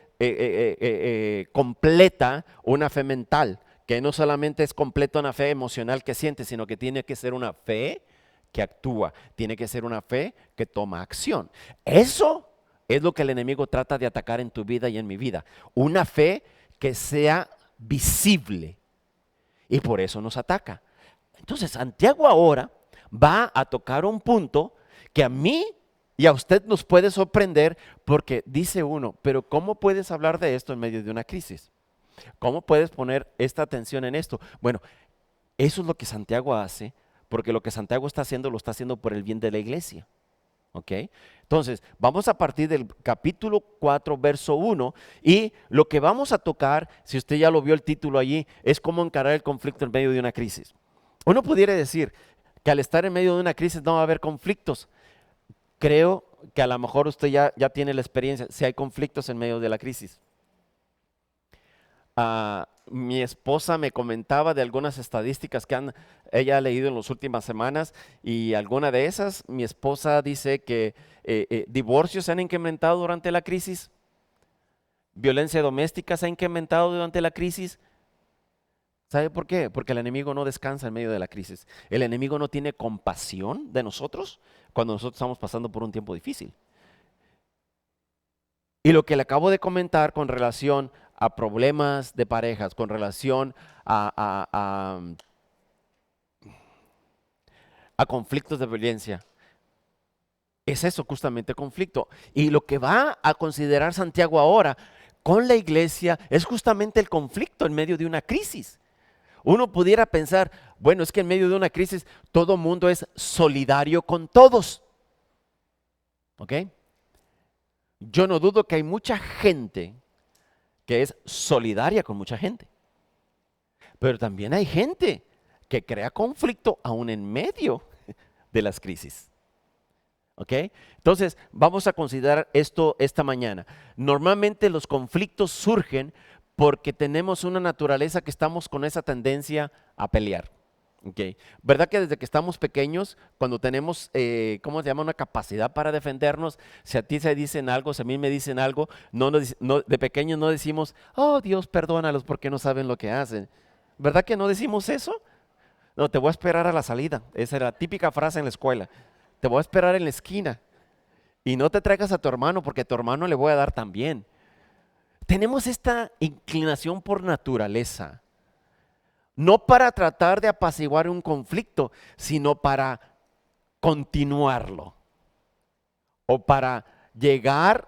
completa una fe mental, que no solamente es completa una fe emocional que siente, sino que tiene que ser una fe que actúa, tiene que ser una fe que toma acción. Eso es lo que el enemigo trata de atacar en tu vida y en mi vida. Una fe que sea visible. Y por eso nos ataca. Entonces Santiago ahora va a tocar un punto que a mí y a usted nos puede sorprender, porque dice uno, pero ¿cómo puedes hablar de esto en medio de una crisis? ¿Cómo puedes poner esta atención en esto? Bueno, eso es lo que Santiago hace, porque lo que Santiago está haciendo lo está haciendo por el bien de la iglesia. ¿Ok? Entonces, vamos a partir del capítulo 4, verso 1, y lo que vamos a tocar, si usted ya lo vio el título allí, es cómo encarar el conflicto en medio de una crisis. Uno pudiera decir que al estar en medio de una crisis no va a haber conflictos. Creo que a lo mejor usted ya tiene la experiencia, si hay conflictos en medio de la crisis. mi esposa me comentaba de algunas estadísticas que ella ha leído en las últimas semanas, y alguna de esas, mi esposa dice que divorcios se han incrementado durante la crisis, violencia doméstica se ha incrementado durante la crisis. ¿Sabe por qué? Porque el enemigo no descansa en medio de la crisis. El enemigo no tiene compasión de nosotros cuando nosotros estamos pasando por un tiempo difícil. Y lo que le acabo de comentar con relación a problemas de parejas, con relación a conflictos de violencia, es eso, justamente conflicto. Y lo que va a considerar Santiago ahora con la iglesia es justamente el conflicto en medio de una crisis. Uno pudiera pensar, bueno, es que en medio de una crisis todo mundo es solidario con todos. ¿Ok? Yo no dudo que hay mucha gente que es solidaria con mucha gente. Pero también hay gente que crea conflicto aún en medio de las crisis. ¿Ok? Entonces, vamos a considerar esto esta mañana. Normalmente los conflictos surgen porque tenemos una naturaleza que estamos con esa tendencia a pelear. Okay. ¿Verdad que desde que estamos pequeños, cuando tenemos, ¿cómo se llama? Una capacidad para defendernos, si a ti se dicen algo, si a mí me dicen algo, de pequeños no decimos, oh Dios, perdónalos porque no saben lo que hacen? ¿Verdad que no decimos eso? No, te voy a esperar a la salida. Esa era la típica frase en la escuela. Te voy a esperar en la esquina y no te traigas a tu hermano porque a tu hermano le voy a dar también. Tenemos esta inclinación por naturaleza. No para tratar de apaciguar un conflicto, sino para continuarlo o para llegar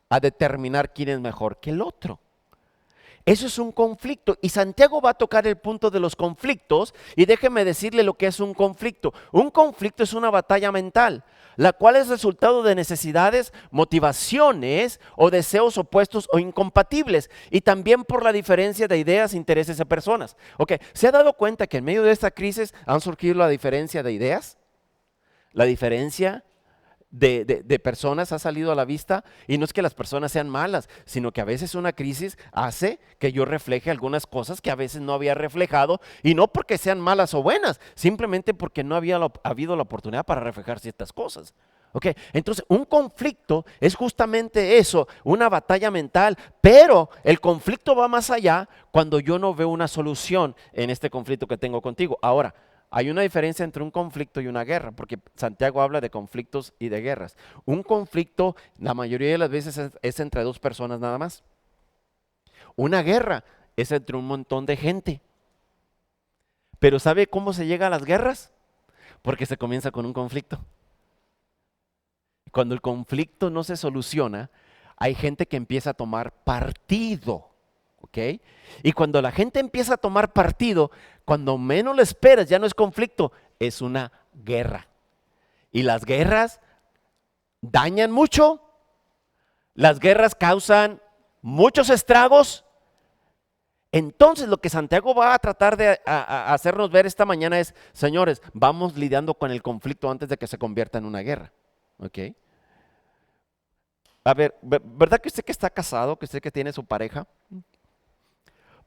a determinar quién es mejor que el otro. Eso es un conflicto, y Santiago va a tocar el punto de los conflictos, y déjeme decirle lo que es un conflicto. Un conflicto es una batalla mental, la cual es resultado de necesidades, motivaciones o deseos opuestos o incompatibles, y también por la diferencia de ideas, intereses de personas. ¿Se ha dado cuenta que en medio de esta crisis han surgido la diferencia de ideas? La diferencia de personas ha salido a la vista, y no es que las personas sean malas, sino que a veces una crisis hace que yo refleje algunas cosas que a veces no había reflejado, y no porque sean malas o buenas, simplemente porque no había habido la oportunidad para reflejar ciertas cosas. Entonces un conflicto es justamente eso, una batalla mental, pero el conflicto va más allá cuando yo no veo una solución en este conflicto que tengo contigo. Ahora, hay una diferencia entre un conflicto y una guerra, porque Santiago habla de conflictos y de guerras. Un conflicto, la mayoría de las veces, es entre dos personas nada más. Una guerra es entre un montón de gente. Pero ¿sabe cómo se llega a las guerras? Porque se comienza con un conflicto. Cuando el conflicto no se soluciona, hay gente que empieza a tomar partido. Y cuando la gente empieza a tomar partido, cuando menos lo esperas, ya no es conflicto, es una guerra. Y las guerras dañan mucho, las guerras causan muchos estragos. Entonces lo que Santiago va a tratar de hacernos ver esta mañana es, señores, vamos lidiando con el conflicto antes de que se convierta en una guerra. A ver, ¿verdad que usted que está casado, que usted que tiene su pareja,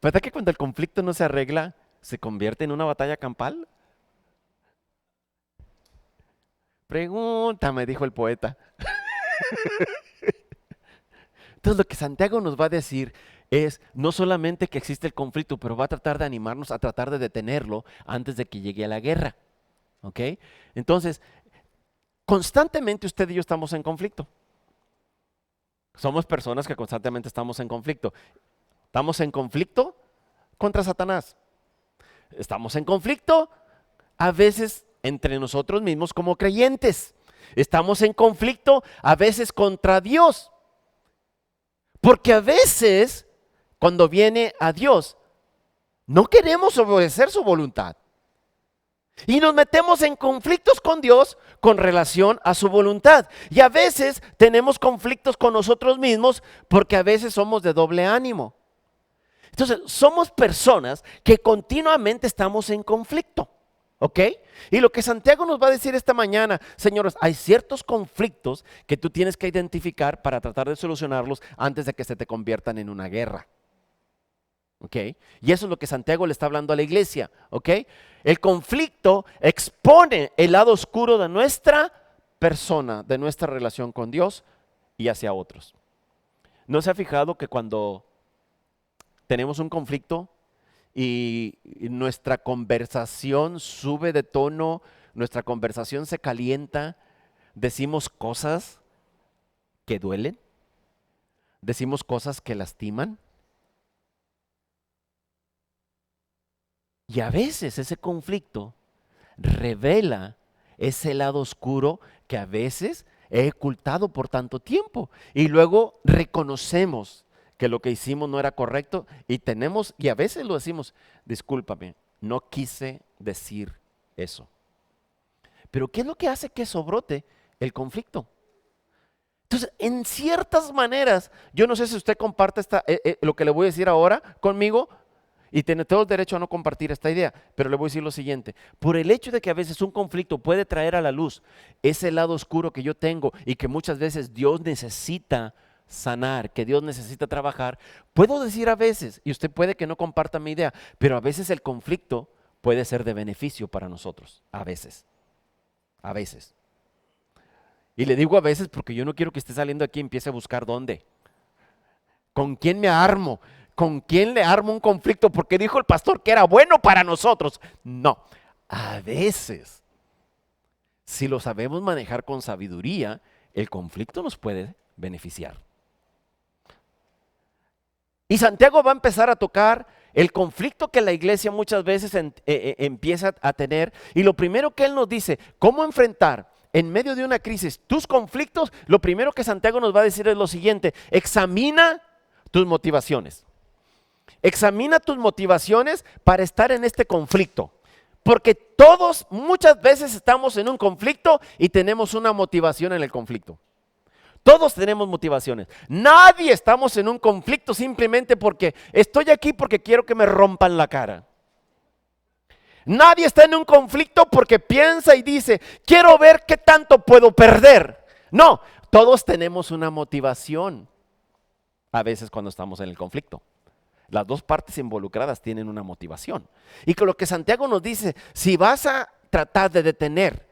verdad que cuando el conflicto no se arregla, se convierte en una batalla campal? Pregúntame, dijo el poeta. Entonces lo que Santiago nos va a decir es no solamente que existe el conflicto, pero va a tratar de animarnos a tratar de detenerlo antes de que llegue a la guerra. Entonces, constantemente usted y yo estamos en conflicto. Somos personas que constantemente estamos en conflicto. Estamos en conflicto contra Satanás. Estamos en conflicto a veces entre nosotros mismos como creyentes. Estamos en conflicto a veces contra Dios. Porque a veces, cuando viene a Dios, no queremos obedecer su voluntad. Y nos metemos en conflictos con Dios con relación a su voluntad. Y a veces tenemos conflictos con nosotros mismos porque a veces somos de doble ánimo. Entonces, somos personas que continuamente estamos en conflicto. Y lo que Santiago nos va a decir esta mañana, señores, hay ciertos conflictos que tú tienes que identificar para tratar de solucionarlos antes de que se te conviertan en una guerra. ¿ok? Y eso es lo que Santiago le está hablando a la iglesia, ¿ok? El conflicto expone el lado oscuro de nuestra persona, de nuestra relación con Dios y hacia otros. ¿No se ha fijado que cuando tenemos un conflicto y nuestra conversación sube de tono, nuestra conversación se calienta, decimos cosas que duelen? ¿Decimos cosas que lastiman? Y a veces ese conflicto revela ese lado oscuro que a veces he ocultado por tanto tiempo. Y luego reconocemos que lo que hicimos no era correcto y a veces lo decimos, discúlpame, no quise decir eso. Pero ¿qué es lo que hace que eso brote? El conflicto. Entonces, en ciertas maneras, yo no sé si usted comparte lo que le voy a decir ahora conmigo, y tiene todo el derecho a no compartir esta idea, pero le voy a decir lo siguiente: por el hecho de que a veces un conflicto puede traer a la luz ese lado oscuro que yo tengo y que muchas veces Dios necesita sanar, que Dios necesita trabajar, puedo decir a veces, y usted puede que no comparta mi idea, pero a veces el conflicto puede ser de beneficio para nosotros, a veces. Y le digo a veces porque yo no quiero que esté saliendo aquí y empiece a buscar dónde, con quién me armo, con quién le armo un conflicto porque dijo el pastor que era bueno para nosotros. No, a veces, si lo sabemos manejar con sabiduría, el conflicto nos puede beneficiar. Y Santiago va a empezar a tocar el conflicto que la iglesia muchas veces empieza a tener. Y lo primero que él nos dice, cómo enfrentar en medio de una crisis tus conflictos. Lo primero que Santiago nos va a decir es lo siguiente: examina tus motivaciones. Examina tus motivaciones para estar en este conflicto. Porque todos muchas veces estamos en un conflicto y tenemos una motivación en el conflicto. Todos tenemos motivaciones. Nadie estamos en un conflicto simplemente porque estoy aquí porque quiero que me rompan la cara. Nadie está en un conflicto porque piensa y dice, quiero ver qué tanto puedo perder. No, todos tenemos una motivación a veces cuando estamos en el conflicto. Las dos partes involucradas tienen una motivación. Y con lo que Santiago nos dice, si vas a tratar de detener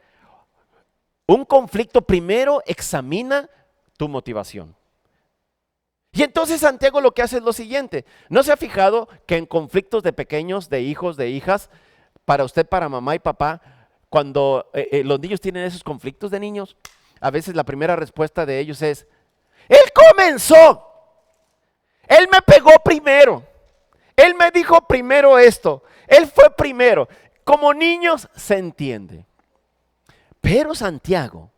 un conflicto, primero examina tu motivación. Y entonces Santiago lo que hace es lo siguiente: ¿no se ha fijado que en conflictos de pequeños, de hijos, de hijas, para usted, para mamá y papá, cuando los niños tienen esos conflictos de niños, a veces la primera respuesta de ellos es, él comenzó, él me pegó primero, él me dijo primero esto, él fue primero? Como niños se entiende. Pero Santiago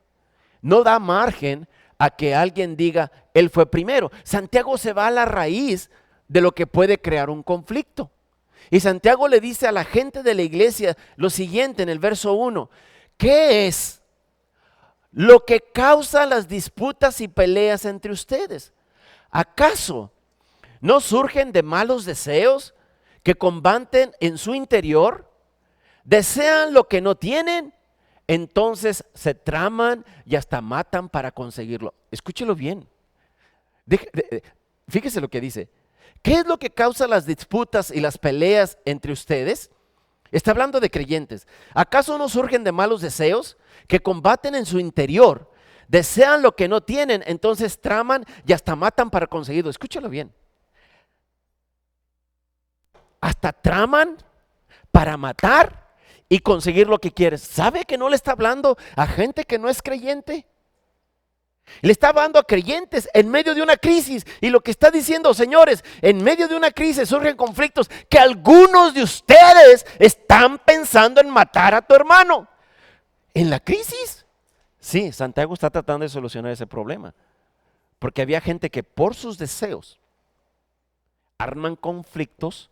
no da margen a que alguien diga, él fue primero. Santiago se va a la raíz de lo que puede crear un conflicto. Y Santiago le dice a la gente de la iglesia lo siguiente en el verso 1. ¿Qué es lo que causa las disputas y peleas entre ustedes? ¿Acaso no surgen de malos deseos que combaten en su interior? ¿Desean lo que no tienen? Entonces se traman y hasta matan para conseguirlo. Escúchelo bien. Fíjese lo que dice. ¿Qué es lo que causa las disputas y las peleas entre ustedes? Está hablando de creyentes. ¿Acaso no surgen de malos deseos que combaten en su interior? Desean lo que no tienen, entonces traman y hasta matan para conseguirlo. Escúchalo bien. Hasta traman para matar y conseguir lo que quieres. ¿Sabe que no le está hablando a gente que no es creyente? Le está hablando a creyentes en medio de una crisis. Y lo que está diciendo, señores, en medio de una crisis surgen conflictos que algunos de ustedes están pensando en matar a tu hermano. ¿En la crisis? Sí, Santiago está tratando de solucionar ese problema. Porque había gente que por sus deseos arman conflictos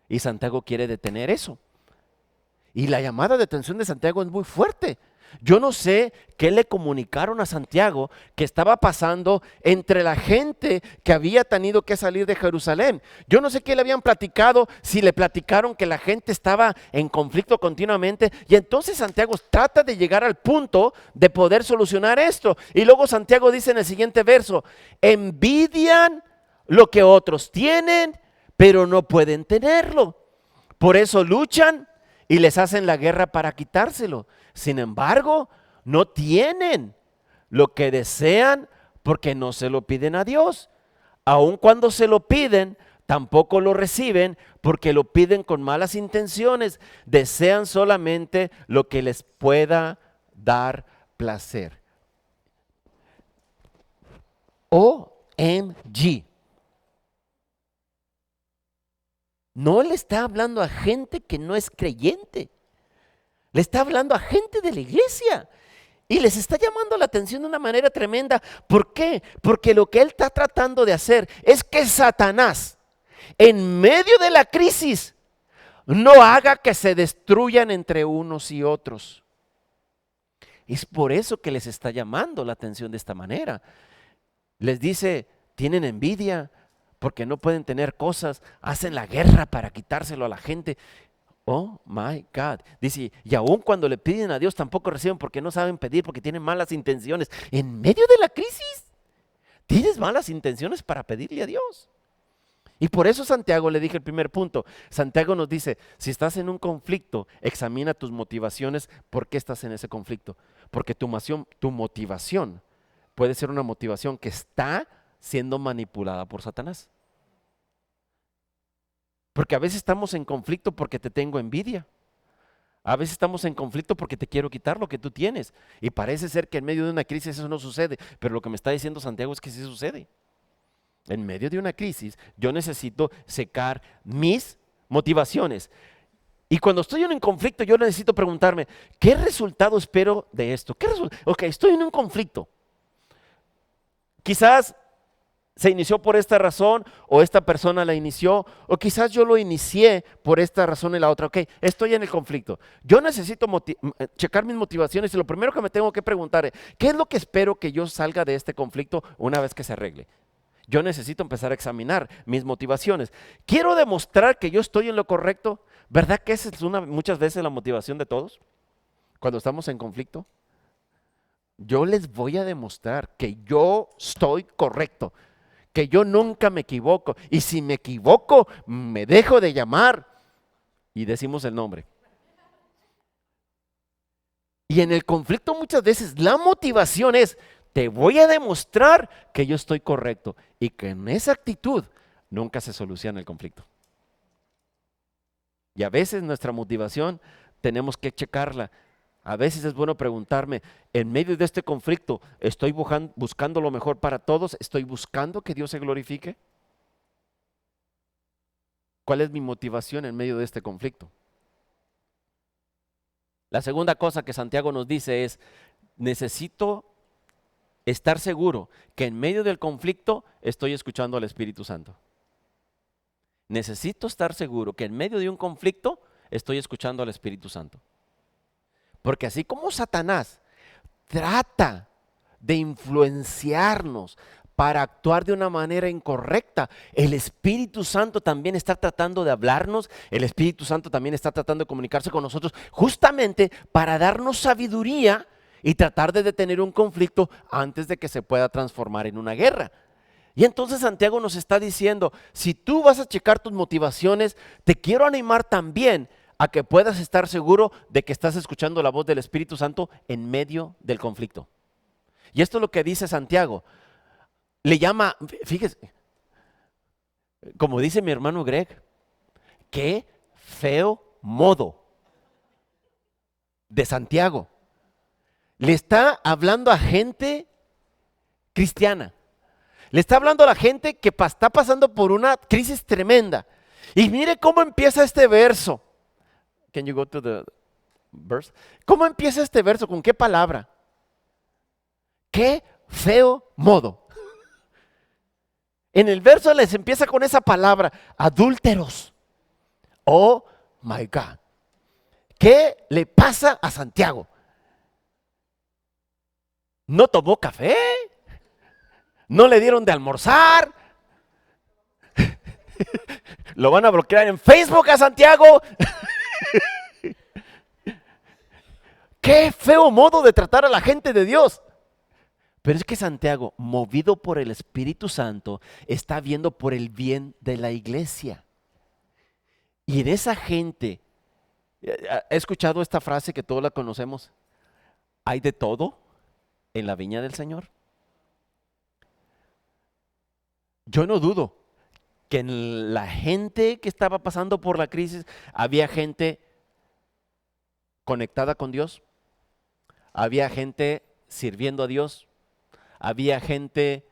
y Santiago quiere detener eso. Y la llamada de atención de Santiago es muy fuerte. Yo no sé qué le comunicaron a Santiago que estaba pasando entre la gente que había tenido que salir de Jerusalén. Yo no sé qué le habían platicado, si le platicaron que la gente estaba en conflicto continuamente. Y entonces Santiago trata de llegar al punto de poder solucionar esto. Y luego Santiago dice en el siguiente verso, envidian lo que otros tienen, pero no pueden tenerlo. Por eso luchan y les hacen la guerra para quitárselo. Sin embargo, no tienen lo que desean porque no se lo piden a Dios. Aun cuando se lo piden, tampoco lo reciben porque lo piden con malas intenciones. Desean solamente lo que les pueda dar placer. OMG. No le está hablando a gente que no es creyente. Le está hablando a gente de la iglesia. Y les está llamando la atención de una manera tremenda. ¿Por qué? Porque lo que él está tratando de hacer es que Satanás, en medio de la crisis, no haga que se destruyan entre unos y otros. Es por eso que les está llamando la atención de esta manera. Les dice, tienen envidia porque no pueden tener cosas, hacen la guerra para quitárselo a la gente. Oh my God. Dice, y aun cuando le piden a Dios tampoco reciben porque no saben pedir, porque tienen malas intenciones. En medio de la crisis, tienes malas intenciones para pedirle a Dios. Y por eso Santiago, le dije el primer punto, Santiago nos dice, si estás en un conflicto, examina tus motivaciones, ¿por qué estás en ese conflicto? Porque tu motivación puede ser una motivación que está siendo manipulada por Satanás. Porque a veces estamos en conflicto porque te tengo envidia. A veces estamos en conflicto porque te quiero quitar lo que tú tienes. Y parece ser que en medio de una crisis eso no sucede. Pero lo que me está diciendo Santiago es que sí sucede. En medio de una crisis yo necesito secar mis motivaciones. Y cuando estoy en un conflicto yo necesito preguntarme, ¿qué resultado espero de esto? Ok, estoy en un conflicto. Quizás se inició por esta razón o esta persona la inició o quizás yo lo inicié por esta razón y la otra. Ok, estoy en el conflicto. Yo necesito checar mis motivaciones y lo primero que me tengo que preguntar es, ¿qué es lo que espero que yo salga de este conflicto una vez que se arregle? Yo necesito empezar a examinar mis motivaciones. ¿Quiero demostrar que yo estoy en lo correcto? ¿Verdad que esa es muchas veces la motivación de todos cuando estamos en conflicto? Yo les voy a demostrar que yo estoy correcto, que yo nunca me equivoco. Y si me equivoco, me dejo de llamar y decimos el nombre. Y en el conflicto muchas veces la motivación es, te voy a demostrar que yo estoy correcto. Y que en esa actitud nunca se soluciona el conflicto. Y a veces nuestra motivación tenemos que checarla. A veces es bueno preguntarme, en medio de este conflicto, ¿estoy buscando lo mejor para todos? ¿Estoy buscando que Dios se glorifique? ¿Cuál es mi motivación en medio de este conflicto? La segunda cosa que Santiago nos dice es, necesito estar seguro que en medio del conflicto estoy escuchando al Espíritu Santo. Necesito estar seguro que en medio de un conflicto estoy escuchando al Espíritu Santo. Porque así como Satanás trata de influenciarnos para actuar de una manera incorrecta, el Espíritu Santo también está tratando de hablarnos, el Espíritu Santo también está tratando de comunicarse con nosotros justamente para darnos sabiduría y tratar de detener un conflicto antes de que se pueda transformar en una guerra. Y entonces Santiago nos está diciendo, si tú vas a checar tus motivaciones, te quiero animar también a que puedas estar seguro de que estás escuchando la voz del Espíritu Santo en medio del conflicto. Y esto es lo que dice Santiago. Le llama, fíjese, como dice mi hermano Greg, qué feo modo de Santiago. Le está hablando a gente cristiana. Le está hablando a la gente que está pasando por una crisis tremenda. Y mire cómo empieza este verso. Can you go to the verse? ¿Cómo empieza este verso? ¿Con qué palabra? Qué feo modo. En el verso les empieza con esa palabra, adúlteros. Oh my God. ¿Qué le pasa a Santiago? ¿No tomó café? ¿No le dieron de almorzar? ¿Lo van a bloquear en Facebook a Santiago? Qué feo modo de tratar a la gente de Dios. Pero es que Santiago, movido por el Espíritu Santo, está viendo por el bien de la iglesia. Y en esa gente, ¿he escuchado esta frase que todos la conocemos? ¿Hay de todo en la viña del Señor? Yo no dudo que en la gente que estaba pasando por la crisis había gente conectada con Dios, había gente sirviendo a Dios, había gente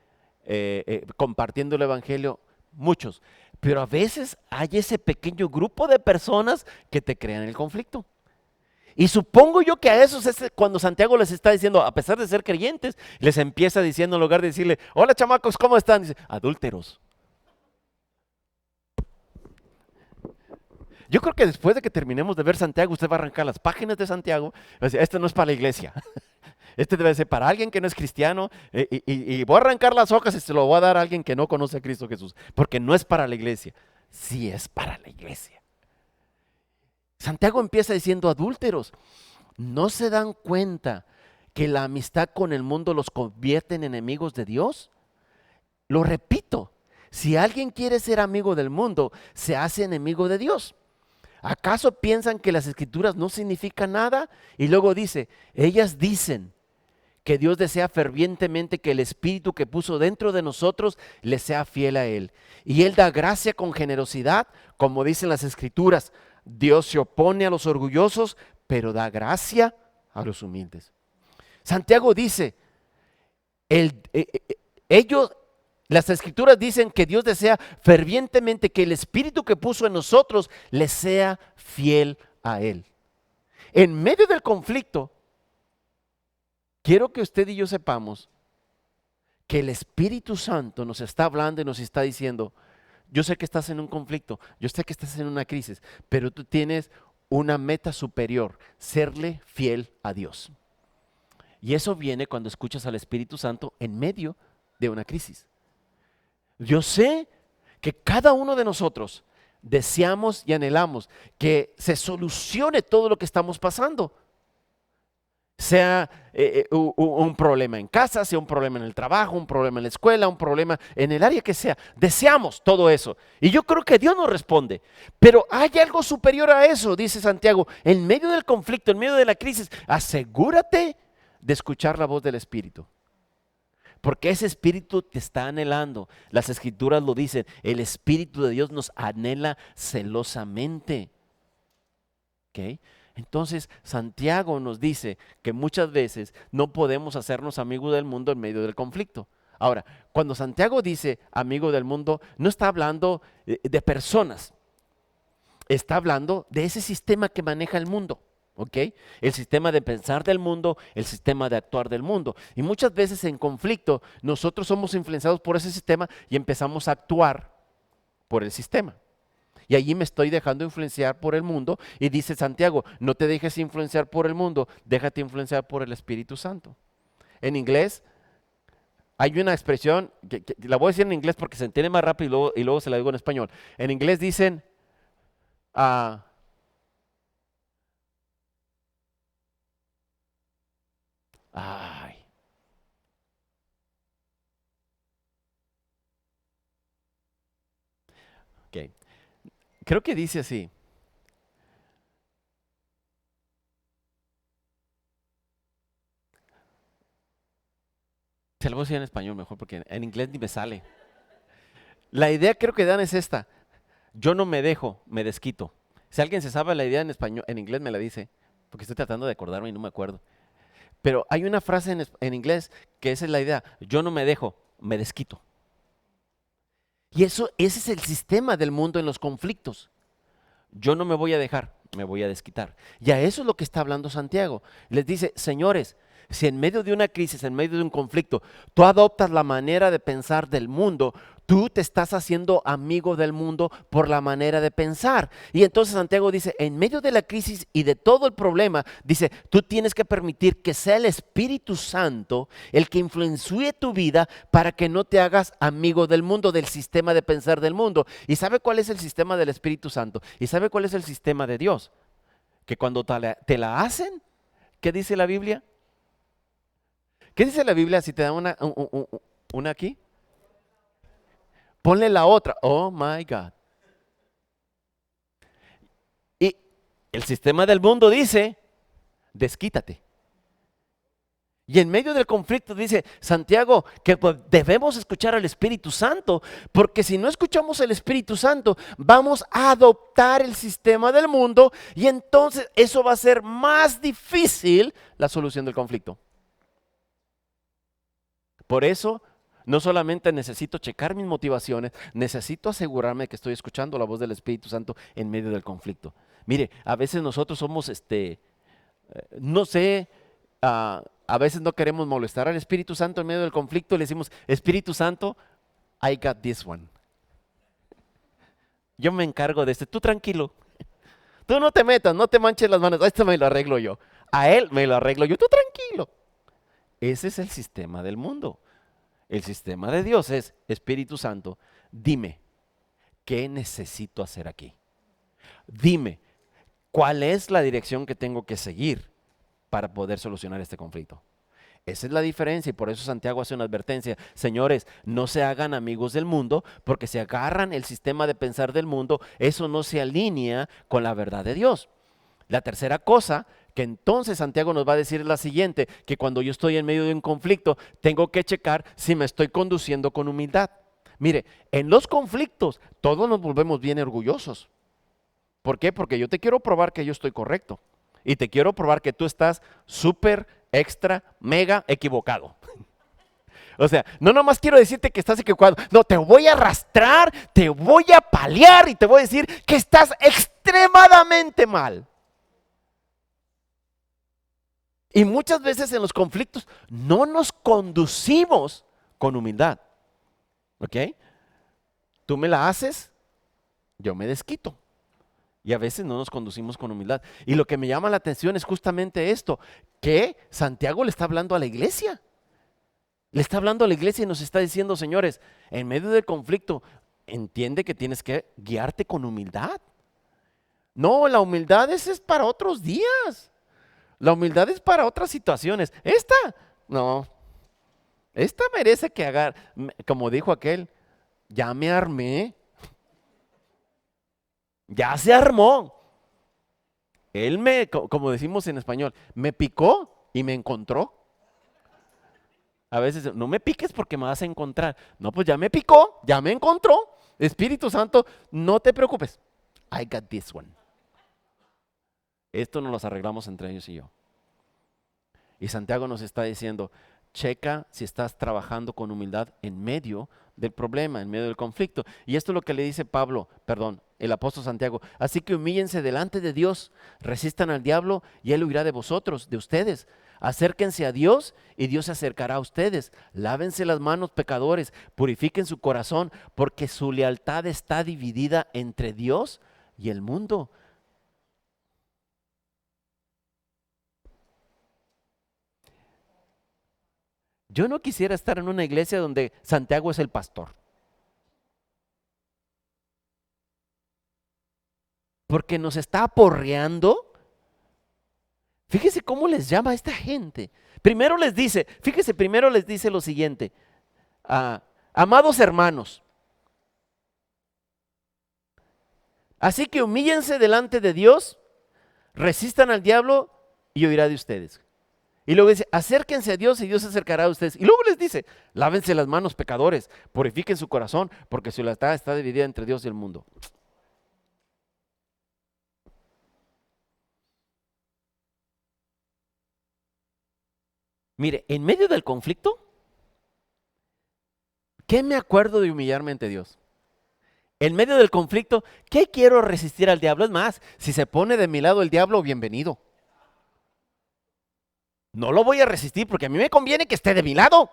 compartiendo el evangelio, muchos. Pero a veces hay ese pequeño grupo de personas que te crean el conflicto. Y supongo yo que a esos es cuando Santiago les está diciendo, a pesar de ser creyentes, les empieza diciendo en lugar de decirle, hola chamacos, ¿cómo están? Dice, adúlteros. Yo creo que después de que terminemos de ver Santiago, usted va a arrancar las páginas de Santiago y va a decir, este no es para la iglesia. Este debe ser para alguien que no es cristiano y voy a arrancar las hojas y se lo voy a dar a alguien que no conoce a Cristo Jesús, porque no es para la iglesia, sí es para la iglesia. Santiago empieza diciendo, adúlteros, ¿no se dan cuenta que la amistad con el mundo los convierte en enemigos de Dios? Lo repito, si alguien quiere ser amigo del mundo, se hace enemigo de Dios. ¿Acaso piensan que las escrituras no significan nada? Y luego dice, ellas dicen que Dios desea fervientemente que el Espíritu que puso dentro de nosotros le sea fiel a Él. Y Él da gracia con generosidad, como dicen las Escrituras. Dios se opone a los orgullosos, pero da gracia a los humildes. Santiago dice, las Escrituras dicen que Dios desea fervientemente que el Espíritu que puso en nosotros le sea fiel a Él. En medio del conflicto, quiero que usted y yo sepamos que el Espíritu Santo nos está hablando y nos está diciendo, yo sé que estás en un conflicto, yo sé que estás en una crisis, pero tú tienes una meta superior, serle fiel a Dios. Y eso viene cuando escuchas al Espíritu Santo en medio de una crisis. Yo sé que cada uno de nosotros deseamos y anhelamos que se solucione todo lo que estamos pasando. Sea un problema en casa, sea un problema en el trabajo, un problema en la escuela, un problema en el área que sea. Deseamos todo eso. Y yo creo que Dios nos responde. Pero hay algo superior a eso, dice Santiago. En medio del conflicto, en medio de la crisis, asegúrate de escuchar la voz del Espíritu. Porque ese Espíritu te está anhelando. Las Escrituras lo dicen. El Espíritu de Dios nos anhela celosamente. ¿Ok? Entonces Santiago nos dice que muchas veces no podemos hacernos amigos del mundo en medio del conflicto. Ahora, cuando Santiago dice amigo del mundo, no está hablando de personas, está hablando de ese sistema que maneja el mundo, ¿ok? El sistema de pensar del mundo, el sistema de actuar del mundo. Y muchas veces en conflicto nosotros somos influenciados por ese sistema y empezamos a actuar por el sistema. Y allí me estoy dejando influenciar por el mundo. Y dice Santiago, no te dejes influenciar por el mundo, déjate influenciar por el Espíritu Santo. En inglés hay una expresión, que la voy a decir en inglés porque se entiende más rápido y luego se la digo en español. En inglés dicen, ok. Creo que dice así. Se lo voy a decir en español mejor porque en inglés ni me sale. La idea creo que dan es esta. Yo no me dejo, me desquito. Si alguien se sabe la idea en español, en inglés me la dice, porque estoy tratando de acordarme y no me acuerdo. Pero hay una frase en inglés que esa es la idea. Yo no me dejo, me desquito. Y ese es el sistema del mundo en los conflictos. Yo no me voy a dejar, me voy a desquitar. Y a eso es lo que está hablando Santiago. Les dice, señores, si en medio de una crisis, en medio de un conflicto, tú adoptas la manera de pensar del mundo, tú te estás haciendo amigo del mundo por la manera de pensar. Y entonces Santiago dice, en medio de la crisis y de todo el problema, dice, tú tienes que permitir que sea el Espíritu Santo el que influencie tu vida para que no te hagas amigo del mundo, del sistema de pensar del mundo. ¿Y sabe cuál es el sistema del Espíritu Santo? ¿Y sabe cuál es el sistema de Dios? Que cuando te la hacen, ¿qué dice la Biblia? ¿Qué dice la Biblia si te da una aquí? Ponle la otra. Oh my God. El sistema del mundo dice, desquítate. Y en medio del conflicto dice Santiago que debemos escuchar al Espíritu Santo, porque si no escuchamos al Espíritu Santo, vamos a adoptar el sistema del mundo y entonces eso va a ser más difícil la solución del conflicto. Por eso, no solamente necesito checar mis motivaciones, necesito asegurarme que estoy escuchando la voz del Espíritu Santo en medio del conflicto. Mire, a veces nosotros somos, no sé, a veces no queremos molestar al Espíritu Santo en medio del conflicto. Le decimos, Espíritu Santo, I got this one. Yo me encargo de tú tranquilo. Tú no te metas, no te manches las manos. Esto me lo arreglo yo. A él me lo arreglo yo. Tú tranquilo. Ese es el sistema del mundo. El sistema de Dios es, Espíritu Santo, dime, ¿qué necesito hacer aquí? Dime, ¿cuál es la dirección que tengo que seguir para poder solucionar este conflicto? Esa es la diferencia y por eso Santiago hace una advertencia. Señores, no se hagan amigos del mundo, porque si agarran el sistema de pensar del mundo, eso no se alinea con la verdad de Dios. La tercera cosa que entonces Santiago nos va a decir es la siguiente, que cuando yo estoy en medio de un conflicto, tengo que checar si me estoy conduciendo con humildad. Mire, en los conflictos todos nos volvemos bien orgullosos. ¿Por qué? Porque yo te quiero probar que yo estoy correcto. Y te quiero probar que tú estás súper, extra, mega equivocado. O sea, no nomás quiero decirte que estás equivocado. No, te voy a arrastrar, te voy a paliar y te voy a decir que estás extremadamente mal. Y muchas veces en los conflictos no nos conducimos con humildad. ¿Ok? Tú me la haces, yo me desquito. Y a veces no nos conducimos con humildad. Y lo que me llama la atención es justamente esto, que Santiago le está hablando a la iglesia. Le está hablando a la iglesia y nos está diciendo, señores, en medio del conflicto, entiende que tienes que guiarte con humildad. No, la humildad es para otros días. La humildad es para otras situaciones. No. Esta merece que haga, como dijo aquel, ya me armé. Ya se armó. Él como decimos en español, me picó y me encontró. A veces, no me piques porque me vas a encontrar. No, pues ya me picó, ya me encontró. Espíritu Santo, no te preocupes. I got this one. Esto nos lo arreglamos entre ellos y yo. Y Santiago nos está diciendo, checa si estás trabajando con humildad en medio del problema, en medio del conflicto. Y esto es lo que le dice el apóstol Santiago. Así que humíllense delante de Dios, resistan al diablo y él huirá de vosotros, de ustedes. Acérquense a Dios y Dios se acercará a ustedes. Lávense las manos, pecadores, purifiquen su corazón, porque su lealtad está dividida entre Dios y el mundo. Yo no quisiera estar en una iglesia donde Santiago es el pastor. Porque nos está aporreando. Fíjese cómo les llama a esta gente. Primero les dice lo siguiente. Amados hermanos, así que humíllense delante de Dios, resistan al diablo y huirá de ustedes. Y luego dice, acérquense a Dios y Dios se acercará a ustedes. Y luego les dice, lávense las manos, pecadores, purifiquen su corazón, porque su lealtad está dividida entre Dios y el mundo. Mire, en medio del conflicto, ¿qué me acuerdo de humillarme ante Dios? En medio del conflicto, ¿qué quiero resistir al diablo? Es más, si se pone de mi lado el diablo, bienvenido. No lo voy a resistir porque a mí me conviene que esté de mi lado.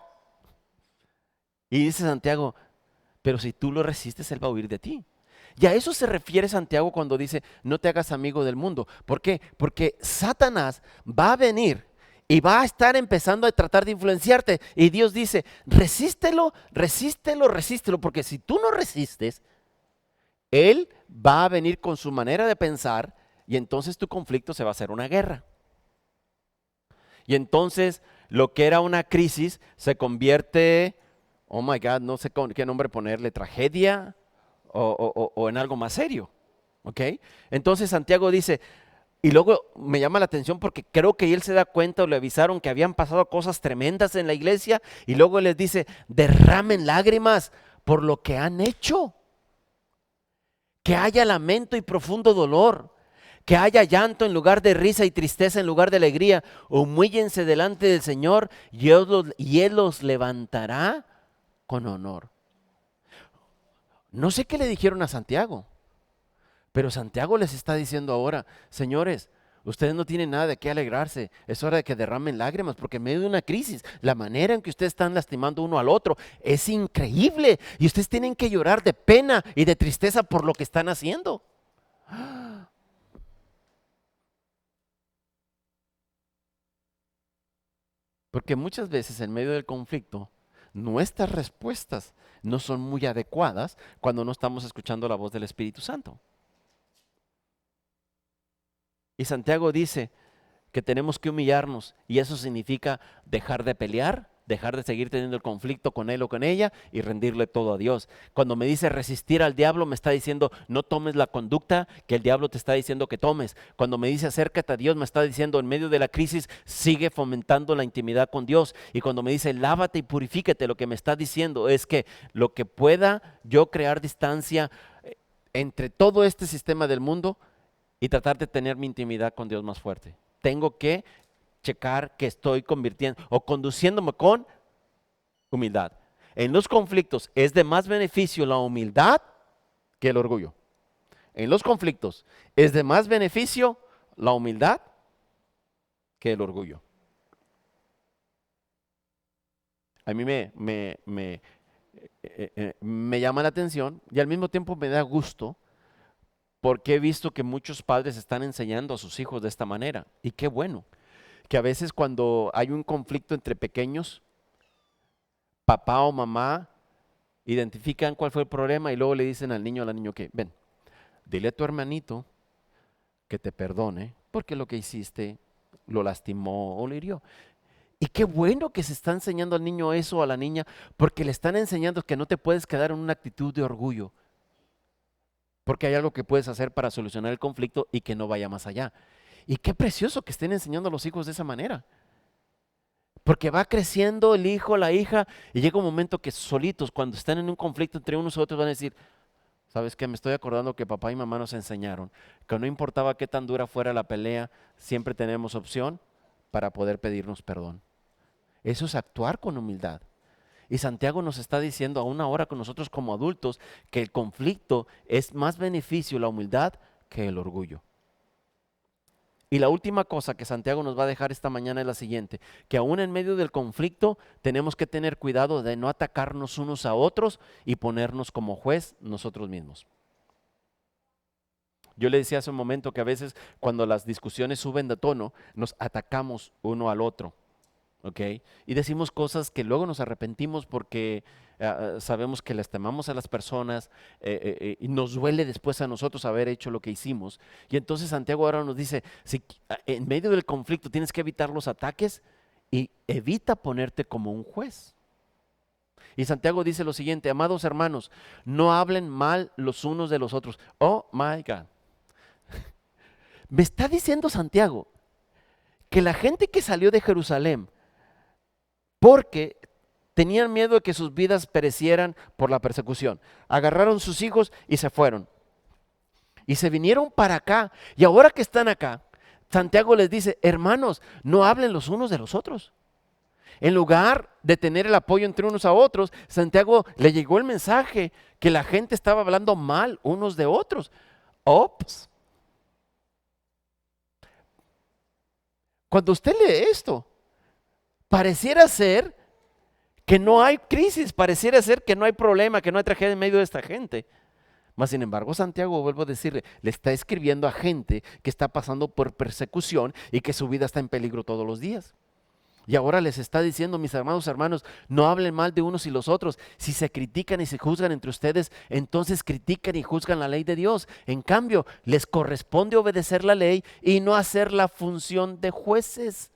Y dice Santiago, pero si tú lo resistes, él va a huir de ti. Y a eso se refiere Santiago cuando dice, no te hagas amigo del mundo. ¿Por qué? Porque Satanás va a venir y va a estar empezando a tratar de influenciarte. Y Dios dice, resístelo, porque si tú no resistes, él va a venir con su manera de pensar y entonces tu conflicto se va a hacer una guerra. Y entonces lo que era una crisis se convierte, oh my God, no sé qué nombre ponerle, tragedia o en algo más serio. ¿Ok? Entonces Santiago dice, Y luego me llama la atención porque creo que él se da cuenta o le avisaron que habían pasado cosas tremendas en la iglesia y luego les dice, derramen lágrimas por lo que han hecho. Que haya lamento y profundo dolor. Que haya llanto en lugar de risa y tristeza en lugar de alegría. Humíllense delante del Señor y Él los levantará con honor. No sé qué le dijeron a Santiago, pero Santiago les está diciendo ahora, señores, ustedes no tienen nada de qué alegrarse, es hora de que derramen lágrimas, porque en medio de una crisis, la manera en que ustedes están lastimando uno al otro es increíble y ustedes tienen que llorar de pena y de tristeza por lo que están haciendo. Porque muchas veces en medio del conflicto, nuestras respuestas no son muy adecuadas cuando no estamos escuchando la voz del Espíritu Santo. Y Santiago dice que tenemos que humillarnos y eso significa dejar de pelear, dejar de seguir teniendo el conflicto con él o con ella y rendirle todo a Dios. Cuando me dice resistir al diablo, me está diciendo no tomes la conducta que el diablo te está diciendo que tomes. Cuando me dice acércate a Dios, me está diciendo en medio de la crisis sigue fomentando la intimidad con Dios. Y cuando me dice lávate y purifícate, lo que me está diciendo es que lo que pueda yo crear distancia entre todo este sistema del mundo y tratar de tener mi intimidad con Dios más fuerte. Tengo que checar que estoy convirtiendo o conduciéndome con humildad. En los conflictos es de más beneficio la humildad que el orgullo. En los conflictos es de más beneficio la humildad que el orgullo. A mí me llama la atención y al mismo tiempo me da gusto porque he visto que muchos padres están enseñando a sus hijos de esta manera. Y qué bueno, que a veces cuando hay un conflicto entre pequeños, papá o mamá identifican cuál fue el problema y luego le dicen al niño o a la niña que, ven, dile a tu hermanito que te perdone porque lo que hiciste lo lastimó o lo hirió. Y qué bueno que se está enseñando al niño eso o a la niña porque le están enseñando que no te puedes quedar en una actitud de orgullo. Porque hay algo que puedes hacer para solucionar el conflicto y que no vaya más allá. Y qué precioso que estén enseñando a los hijos de esa manera. Porque va creciendo el hijo, la hija, y llega un momento que solitos, cuando están en un conflicto entre unos y otros, van a decir, ¿sabes qué? Me estoy acordando que papá y mamá nos enseñaron que no importaba qué tan dura fuera la pelea, siempre tenemos opción para poder pedirnos perdón. Eso es actuar con humildad. Y Santiago nos está diciendo aún ahora con nosotros como adultos que el conflicto es más beneficio la humildad que el orgullo. Y la última cosa que Santiago nos va a dejar esta mañana es la siguiente, que aún en medio del conflicto tenemos que tener cuidado de no atacarnos unos a otros y ponernos como juez nosotros mismos. Yo le decía hace un momento que a veces cuando las discusiones suben de tono nos atacamos uno al otro. ¿Okay? Y decimos cosas que luego nos arrepentimos porque sabemos que lastimamos a las personas y nos duele después a nosotros haber hecho lo que hicimos. Y entonces Santiago ahora nos dice, si en medio del conflicto tienes que evitar los ataques y evita ponerte como un juez. Y Santiago dice lo siguiente, amados hermanos, no hablen mal los unos de los otros. Oh my God. Me está diciendo Santiago que la gente que salió de Jerusalén porque tenían miedo de que sus vidas perecieran por la persecución. Agarraron sus hijos y se fueron. Y se vinieron para acá. Y ahora que están acá, Santiago les dice, hermanos, no hablen los unos de los otros. En lugar de tener el apoyo entre unos a otros, Santiago le llegó el mensaje que la gente estaba hablando mal unos de otros. Ops. Cuando usted lee esto, pareciera ser que no hay crisis, pareciera ser que no hay problema, que no hay tragedia en medio de esta gente. Mas sin embargo, Santiago, vuelvo a decirle, le está escribiendo a gente que está pasando por persecución y que su vida está en peligro todos los días. Y ahora les está diciendo, mis amados hermanos, no hablen mal de unos y los otros. Si se critican y se juzgan entre ustedes, entonces critican y juzgan la ley de Dios. En cambio, les corresponde obedecer la ley y no hacer la función de jueces.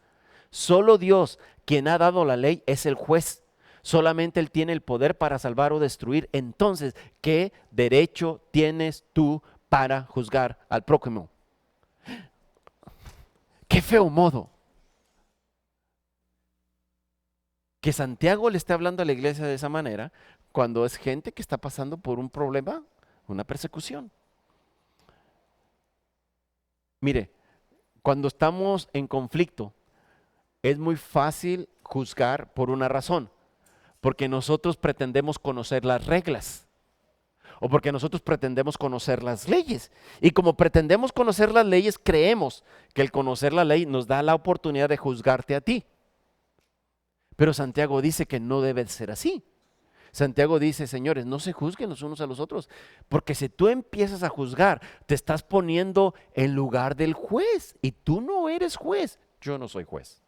Solo Dios, quien ha dado la ley, es el juez. Solamente Él tiene el poder para salvar o destruir. Entonces, ¿qué derecho tienes tú para juzgar al prójimo? Qué feo modo que Santiago le esté hablando a la iglesia de esa manera cuando es gente que está pasando por un problema, una persecución. Mire, cuando estamos en conflicto, es muy fácil juzgar por una razón, porque nosotros pretendemos conocer las reglas o porque nosotros pretendemos conocer las leyes. Y como pretendemos conocer las leyes, creemos que el conocer la ley nos da la oportunidad de juzgarte a ti. Pero Santiago dice que no debe ser así. Santiago dice, señores, no se juzguen los unos a los otros, porque si tú empiezas a juzgar, te estás poniendo en lugar del juez y tú no eres juez. Yo no soy juez.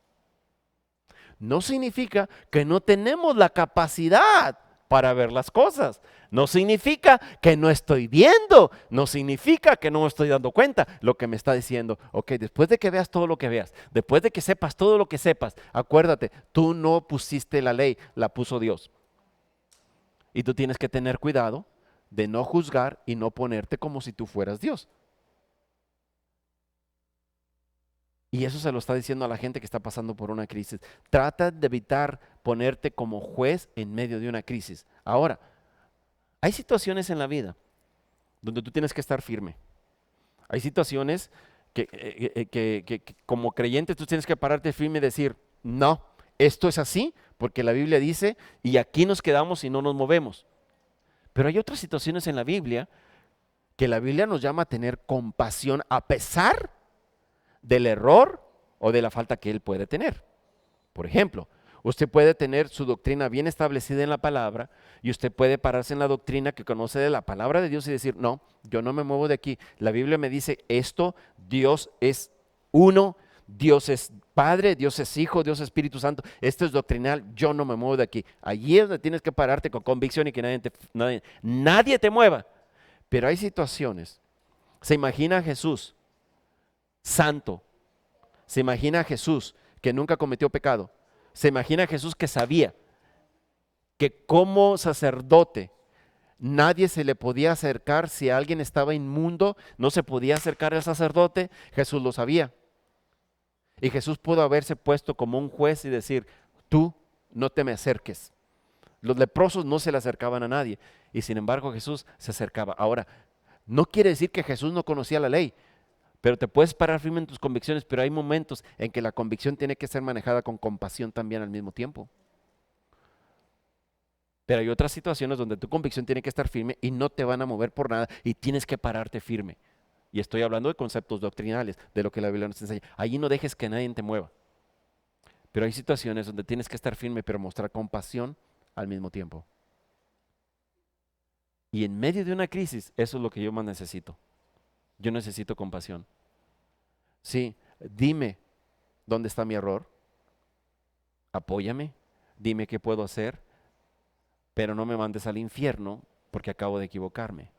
No significa que no tenemos la capacidad para ver las cosas. No significa que no estoy viendo. No significa que no me estoy dando cuenta. Lo que me está diciendo, ok, después de que veas todo lo que veas, después de que sepas todo lo que sepas, acuérdate, tú no pusiste la ley, la puso Dios. Y tú tienes que tener cuidado de no juzgar y no ponerte como si tú fueras Dios. Y eso se lo está diciendo a la gente que está pasando por una crisis. Trata de evitar ponerte como juez en medio de una crisis. Ahora, hay situaciones en la vida donde tú tienes que estar firme. Hay situaciones que como creyente tú tienes que pararte firme y decir, no, esto es así porque la Biblia dice y aquí nos quedamos y no nos movemos. Pero hay otras situaciones en la Biblia que la Biblia nos llama a tener compasión a pesar del error o de la falta que él puede tener. Por ejemplo, usted puede tener su doctrina bien establecida en la palabra y usted puede pararse en la doctrina que conoce de la palabra de Dios y decir, no, yo no me muevo de aquí. La Biblia me dice esto, Dios es uno, Dios es Padre, Dios es Hijo, Dios es Espíritu Santo. Esto es doctrinal, yo no me muevo de aquí. Allí es donde tienes que pararte con convicción y que nadie te mueva. Pero hay situaciones. Se imagina a Jesús santo. Se imagina a Jesús que nunca cometió pecado. Se imagina a Jesús que sabía que como sacerdote nadie se le podía acercar. Si alguien estaba inmundo, no se podía acercar al sacerdote. Jesús lo sabía. Y Jesús pudo haberse puesto como un juez y decir, tú no te me acerques. Los leprosos no se le acercaban a nadie. Y sin embargo Jesús se acercaba. Ahora, no quiere decir que Jesús no conocía la ley. Pero te puedes parar firme en tus convicciones, pero hay momentos en que la convicción tiene que ser manejada con compasión también al mismo tiempo. Pero hay otras situaciones donde tu convicción tiene que estar firme y no te van a mover por nada y tienes que pararte firme. Y estoy hablando de conceptos doctrinales, de lo que la Biblia nos enseña. Allí no dejes que nadie te mueva. Pero hay situaciones donde tienes que estar firme, pero mostrar compasión al mismo tiempo. Y en medio de una crisis, eso es lo que yo más necesito. Yo necesito compasión. Sí, dime dónde está mi error. Apóyame. Dime qué puedo hacer. Pero no me mandes al infierno porque acabo de equivocarme.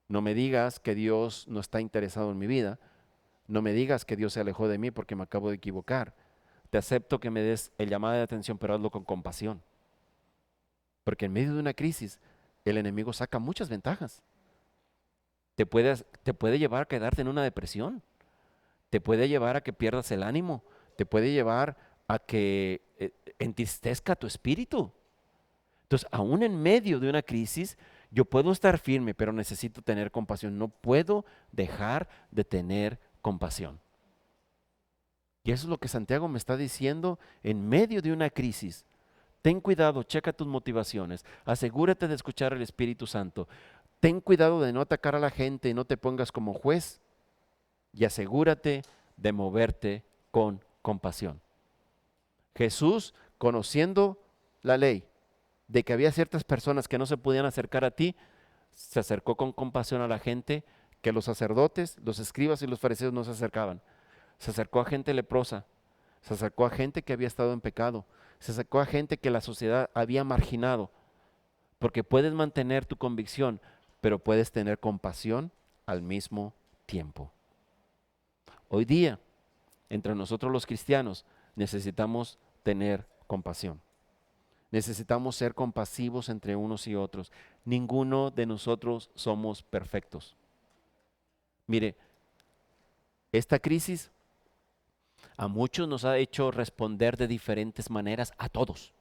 No me digas que Dios no está interesado en mi vida. No me digas que Dios se alejó de mí porque me acabo de equivocar. Te acepto que me des el llamado de atención, pero hazlo con compasión. Porque en medio de una crisis, el enemigo saca muchas ventajas. Te puede llevar a quedarte en una depresión, te puede llevar a que pierdas el ánimo, te puede llevar a que entristezca tu espíritu. Entonces, aún en medio de una crisis, yo puedo estar firme, pero necesito tener compasión. No puedo dejar de tener compasión. Y eso es lo que Santiago me está diciendo en medio de una crisis. Ten cuidado, checa tus motivaciones, asegúrate de escuchar al Espíritu Santo. Ten cuidado de no atacar a la gente y no te pongas como juez y asegúrate de moverte con compasión. Jesús, conociendo la ley de que había ciertas personas que no se podían acercar a ti, se acercó con compasión a la gente que los sacerdotes, los escribas y los fariseos no se acercaban. Se acercó a gente leprosa, se acercó a gente que había estado en pecado, se acercó a gente que la sociedad había marginado, porque puedes mantener tu convicción, pero puedes tener compasión al mismo tiempo. Hoy día, entre nosotros los cristianos, necesitamos tener compasión. Necesitamos ser compasivos entre unos y otros. Ninguno de nosotros somos perfectos. Mire, esta crisis A muchos nos ha hecho responder de diferentes maneras, a todos.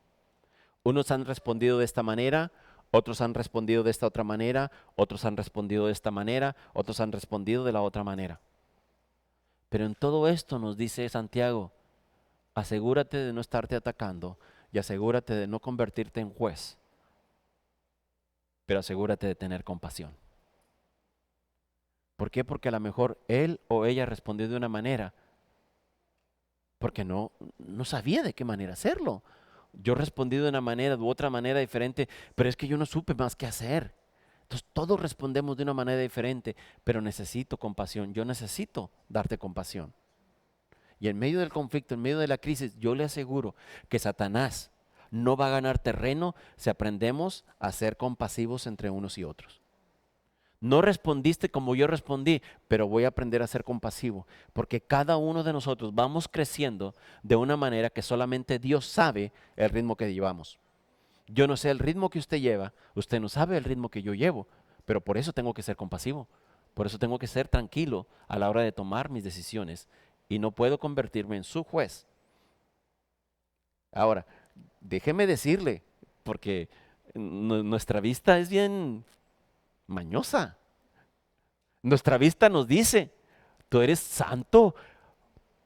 Unos han respondido de esta manera, otros han respondido de esta otra manera, otros han respondido de esta manera, otros han respondido de la otra manera. Pero en todo esto nos dice Santiago, asegúrate de no estarte atacando y asegúrate de no convertirte en juez, pero asegúrate de tener compasión. ¿Por qué? Porque a lo mejor él o ella respondió de una manera porque no sabía de qué manera hacerlo. Yo respondí de una manera, de otra manera diferente, pero es que yo no supe más qué hacer. Entonces todos respondemos de una manera diferente, pero necesito compasión. Yo necesito darte compasión. Y en medio del conflicto, en medio de la crisis, yo le aseguro que Satanás no va a ganar terreno si aprendemos a ser compasivos entre unos y otros. No respondiste como yo respondí, pero voy a aprender a ser compasivo, porque cada uno de nosotros vamos creciendo de una manera que solamente Dios sabe el ritmo que llevamos. Yo no sé el ritmo que usted lleva, usted no sabe el ritmo que yo llevo, pero por eso tengo que ser compasivo, por eso tengo que ser tranquilo a la hora de tomar mis decisiones y no puedo convertirme en su juez. Ahora, déjeme decirle, porque nuestra vista es bien mañosa. Nuestra vista nos dice, tú eres santo,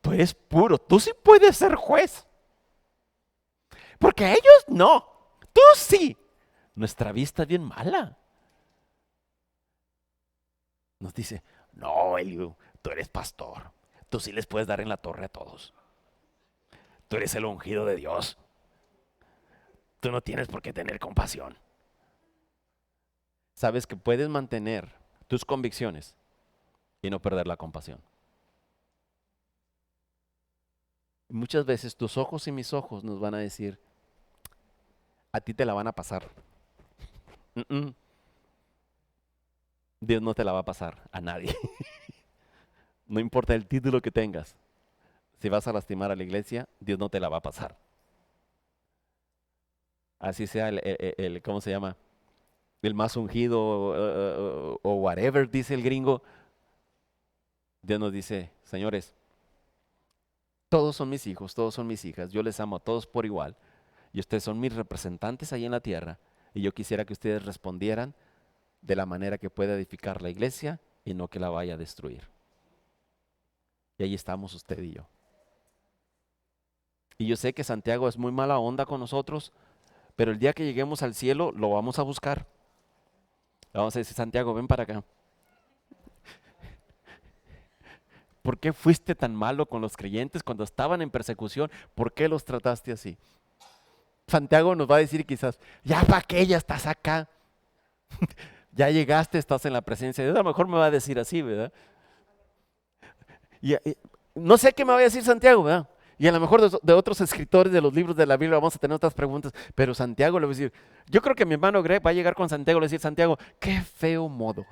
tú eres puro, tú sí puedes ser juez. Porque ellos no, tú sí. Nuestra vista es bien mala. Nos dice, no, Eliú, tú eres pastor, tú sí les puedes dar en la torre a todos. Tú eres el ungido de Dios. Tú no tienes por qué tener compasión. Sabes que puedes mantener tus convicciones y no perder la compasión. Muchas veces tus ojos y mis ojos nos van a decir, a ti te la van a pasar. Dios no te la va a pasar a nadie. No importa el título que tengas. Si vas a lastimar a la iglesia, Dios no te la va a pasar. Así sea el ¿cómo se llama? El más ungido o whatever, dice el gringo. Dios nos dice, señores, todos son mis hijos, todos son mis hijas, yo les amo a todos por igual y ustedes son mis representantes ahí en la tierra y yo quisiera que ustedes respondieran de la manera que pueda edificar la iglesia y no que la vaya a destruir. Y ahí estamos usted y yo. Y yo sé que Santiago es muy mala onda con nosotros, pero el día que lleguemos al cielo lo vamos a buscar. Le vamos a decir, Santiago, ven para acá. ¿Por qué fuiste tan malo con los creyentes cuando estaban en persecución? ¿Por qué los trataste así? Santiago nos va a decir quizás, ya para qué, ya estás acá. Ya llegaste, estás en la presencia de Dios. A lo mejor me va a decir así, ¿verdad? Y no sé qué me va a decir Santiago, ¿verdad? Y a lo mejor de otros escritores de los libros de la Biblia vamos a tener otras preguntas, pero Santiago le va a decir, yo creo que mi hermano Greg va a llegar con Santiago y le va a decir, Santiago, qué feo modo.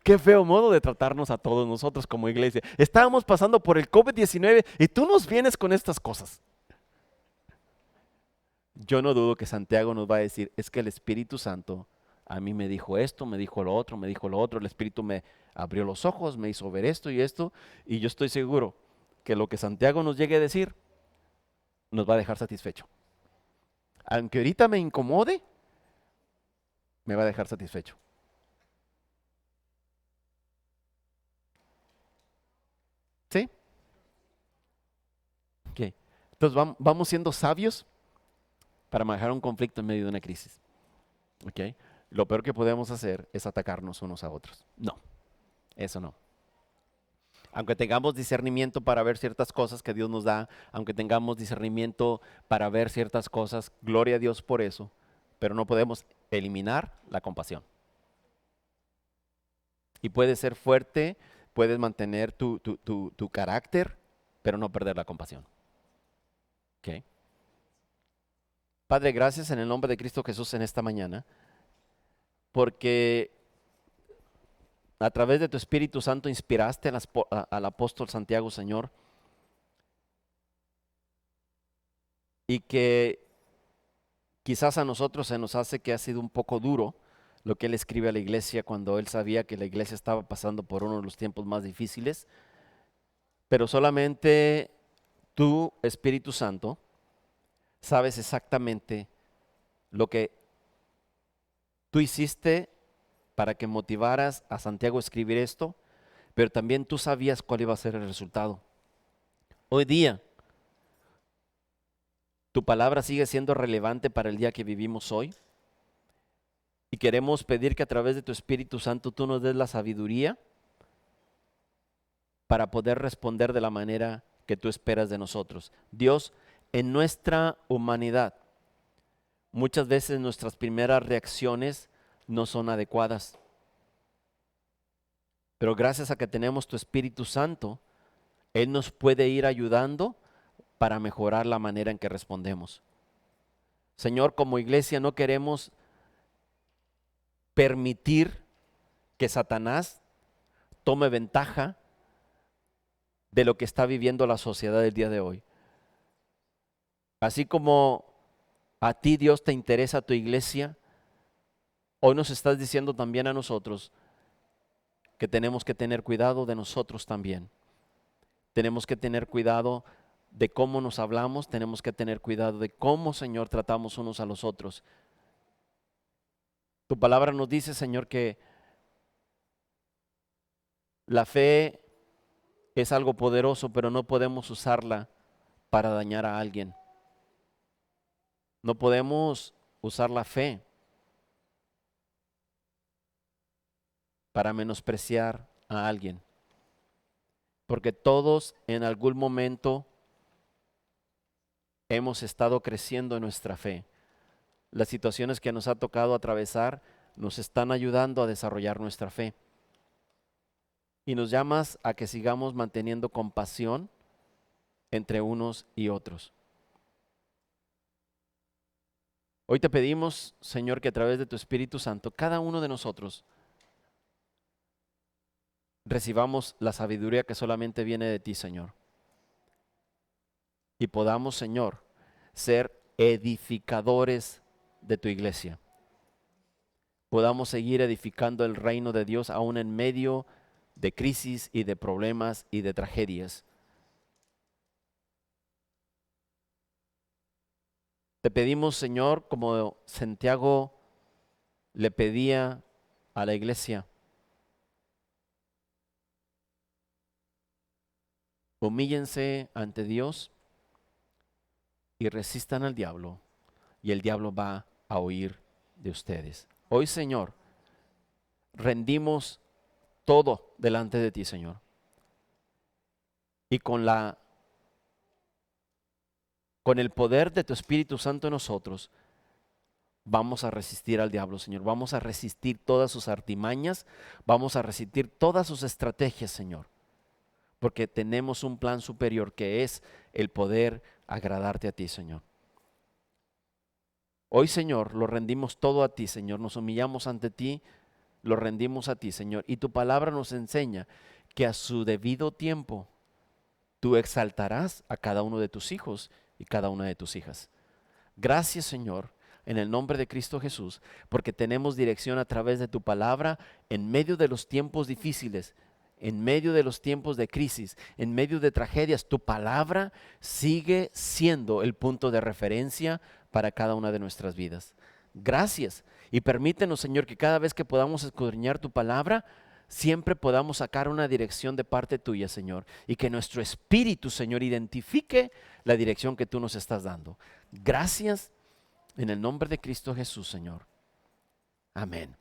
Qué feo modo de tratarnos a todos nosotros como iglesia. Estábamos pasando por el COVID-19 y tú nos vienes con estas cosas. Yo no dudo que Santiago nos va a decir, es que el Espíritu Santo a mí me dijo esto, me dijo lo otro, me dijo lo otro, el Espíritu me abrió los ojos, me hizo ver esto, y yo estoy seguro que lo que Santiago nos llegue a decir nos va a dejar satisfecho. Aunque ahorita me incomode, me va a dejar satisfecho. ¿Sí? Ok. Entonces vamos siendo sabios para manejar un conflicto en medio de una crisis. ¿Ok? Lo peor que podemos hacer es atacarnos unos a otros. No, eso no. Aunque tengamos discernimiento para ver ciertas cosas que Dios nos da, aunque tengamos discernimiento para ver ciertas cosas, gloria a Dios por eso, pero no podemos eliminar la compasión. Y puedes ser fuerte, puedes mantener tu carácter, pero no perder la compasión. ¿Ok? Padre, gracias en el nombre de Cristo Jesús en esta mañana, porque a través de tu Espíritu Santo inspiraste al apóstol Santiago, Señor, y que quizás a nosotros se nos hace que ha sido un poco duro lo que él escribe a la iglesia cuando él sabía que la iglesia estaba pasando por uno de los tiempos más difíciles, pero solamente tú, Espíritu Santo, sabes exactamente lo que tú hiciste para que motivaras a Santiago a escribir esto, pero también tú sabías cuál iba a ser el resultado. Hoy día, tu palabra sigue siendo relevante para el día que vivimos hoy. Y queremos pedir que a través de tu Espíritu Santo tú nos des la sabiduría para poder responder de la manera que tú esperas de nosotros. Dios, en nuestra humanidad, muchas veces nuestras primeras reacciones no son adecuadas. Pero gracias a que tenemos tu Espíritu Santo, Él nos puede ir ayudando para mejorar la manera en que respondemos. Señor, como iglesia no queremos permitir que Satanás tome ventaja de lo que está viviendo la sociedad del día de hoy. Así como a ti, Dios, te interesa tu iglesia, hoy nos estás diciendo también a nosotros que tenemos que tener cuidado de nosotros también. Tenemos que tener cuidado de cómo nos hablamos, tenemos que tener cuidado de cómo, Señor, tratamos unos a los otros. Tu palabra nos dice, Señor, que la fe es algo poderoso, pero no podemos usarla para dañar a alguien. No podemos usar la fe para menospreciar a alguien, porque todos en algún momento hemos estado creciendo en nuestra fe. Las situaciones que nos ha tocado atravesar nos están ayudando a desarrollar nuestra fe. Y nos llamas a que sigamos manteniendo compasión entre unos y otros. Hoy te pedimos, Señor, que a través de tu Espíritu Santo, cada uno de nosotros recibamos la sabiduría que solamente viene de ti, Señor. Y podamos, Señor, ser edificadores de tu iglesia. Podamos seguir edificando el reino de Dios aún en medio de crisis y de problemas y de tragedias. Te pedimos, Señor, como Santiago le pedía a la iglesia, humíllense ante Dios y resistan al diablo, y el diablo va a huir de ustedes. Hoy, Señor, rendimos todo delante de ti, Señor. Y con el poder de tu Espíritu Santo en nosotros, vamos a resistir al diablo, Señor. Vamos a resistir todas sus artimañas, vamos a resistir todas sus estrategias, Señor. Porque tenemos un plan superior que es el poder agradarte a ti, Señor. Hoy, Señor, lo rendimos todo a ti, Señor. Nos humillamos ante ti, lo rendimos a ti, Señor. Y tu palabra nos enseña que a su debido tiempo tú exaltarás a cada uno de tus hijos y cada una de tus hijas. Gracias, Señor, en el nombre de Cristo Jesús, porque tenemos dirección a través de tu palabra en medio de los tiempos difíciles, en medio de los tiempos de crisis, en medio de tragedias. Tu palabra sigue siendo el punto de referencia para cada una de nuestras vidas. Gracias. Y permítenos, Señor, que cada vez que podamos escudriñar tu palabra, siempre podamos sacar una dirección de parte tuya, Señor, y que nuestro espíritu, Señor, identifique la dirección que tú nos estás dando. Gracias en el nombre de Cristo Jesús, Señor. Amén.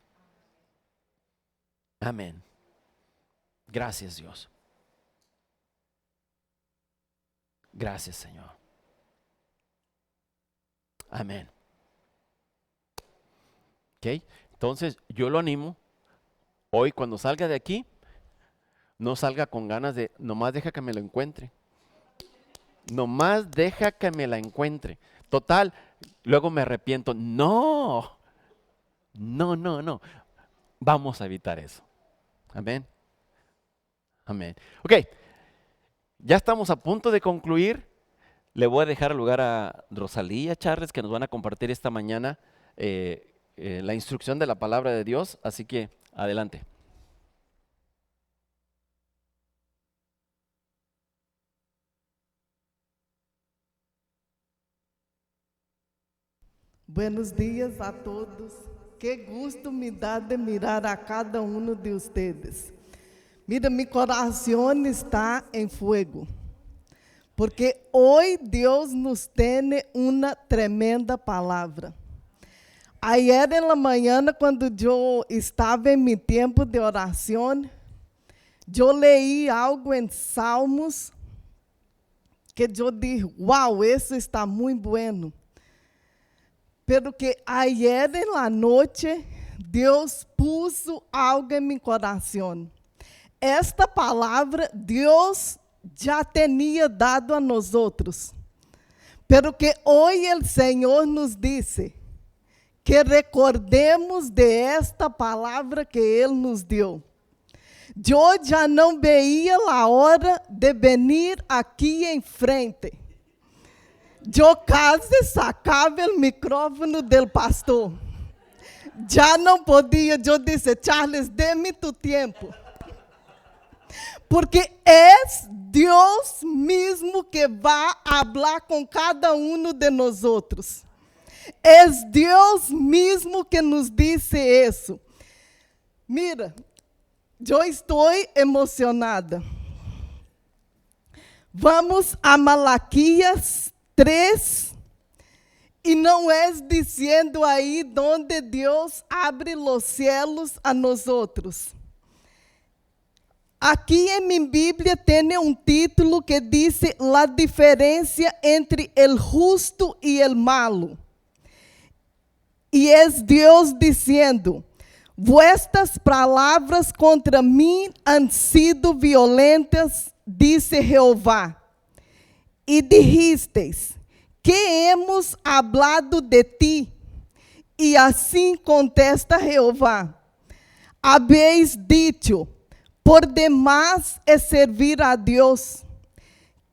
Amén. Gracias, Dios. Gracias, Señor. Amén. Ok, entonces yo lo animo. Hoy cuando salga de aquí, no salga con ganas de, nomás deja que me lo encuentre. Nomás deja que me la encuentre. Total, luego me arrepiento. No, no, no, no. Vamos a evitar eso. Amén. Amén. Ok, ya estamos a punto de concluir. Le voy a dejar el lugar a Rosalía, Charles, que nos van a compartir esta mañana la instrucción de la palabra de Dios. Así que adelante. Buenos dias a todos. Que gusto me dá de mirar a cada um de ustedes. Mira, mi corazón está en fuego. Porque hoy Dios nos tiene una tremenda palavra. Ayer en la mañana, cuando yo estaba en mi tiempo de oración, yo leí algo en Salmos que yo dije, wow, eso está muy bueno. Pero que ayer en la noche, Deus puso algo em meu coração. Esta palavra, Deus já tinha dado a nós outros. Pero que hoje o Senhor nos disse que recordemos de esta palavra que Ele nos deu. Eu já não veia a hora de vir aqui em frente. Eu quase sacava o microfone do pastor. Já não podia, eu disse, Charles, dê-me tu tempo. Porque é Deus mesmo que vai falar com cada um de nós outros. É Deus mesmo que nos disse isso. Mira, eu estou emocionada. Vamos a Malaquias 3, e não é dizendo aí donde Deus abre os céus a nós outros. Aqui em minha Bíblia tem título que diz a diferença entre o justo e o malo. E é Deus dizendo, vuestras palavras contra mim han sido violentas, disse Jeová. E dijisteis, que hemos hablado de ti? E assim contesta Jeová, habéis dicho, por demais é servir a Deus,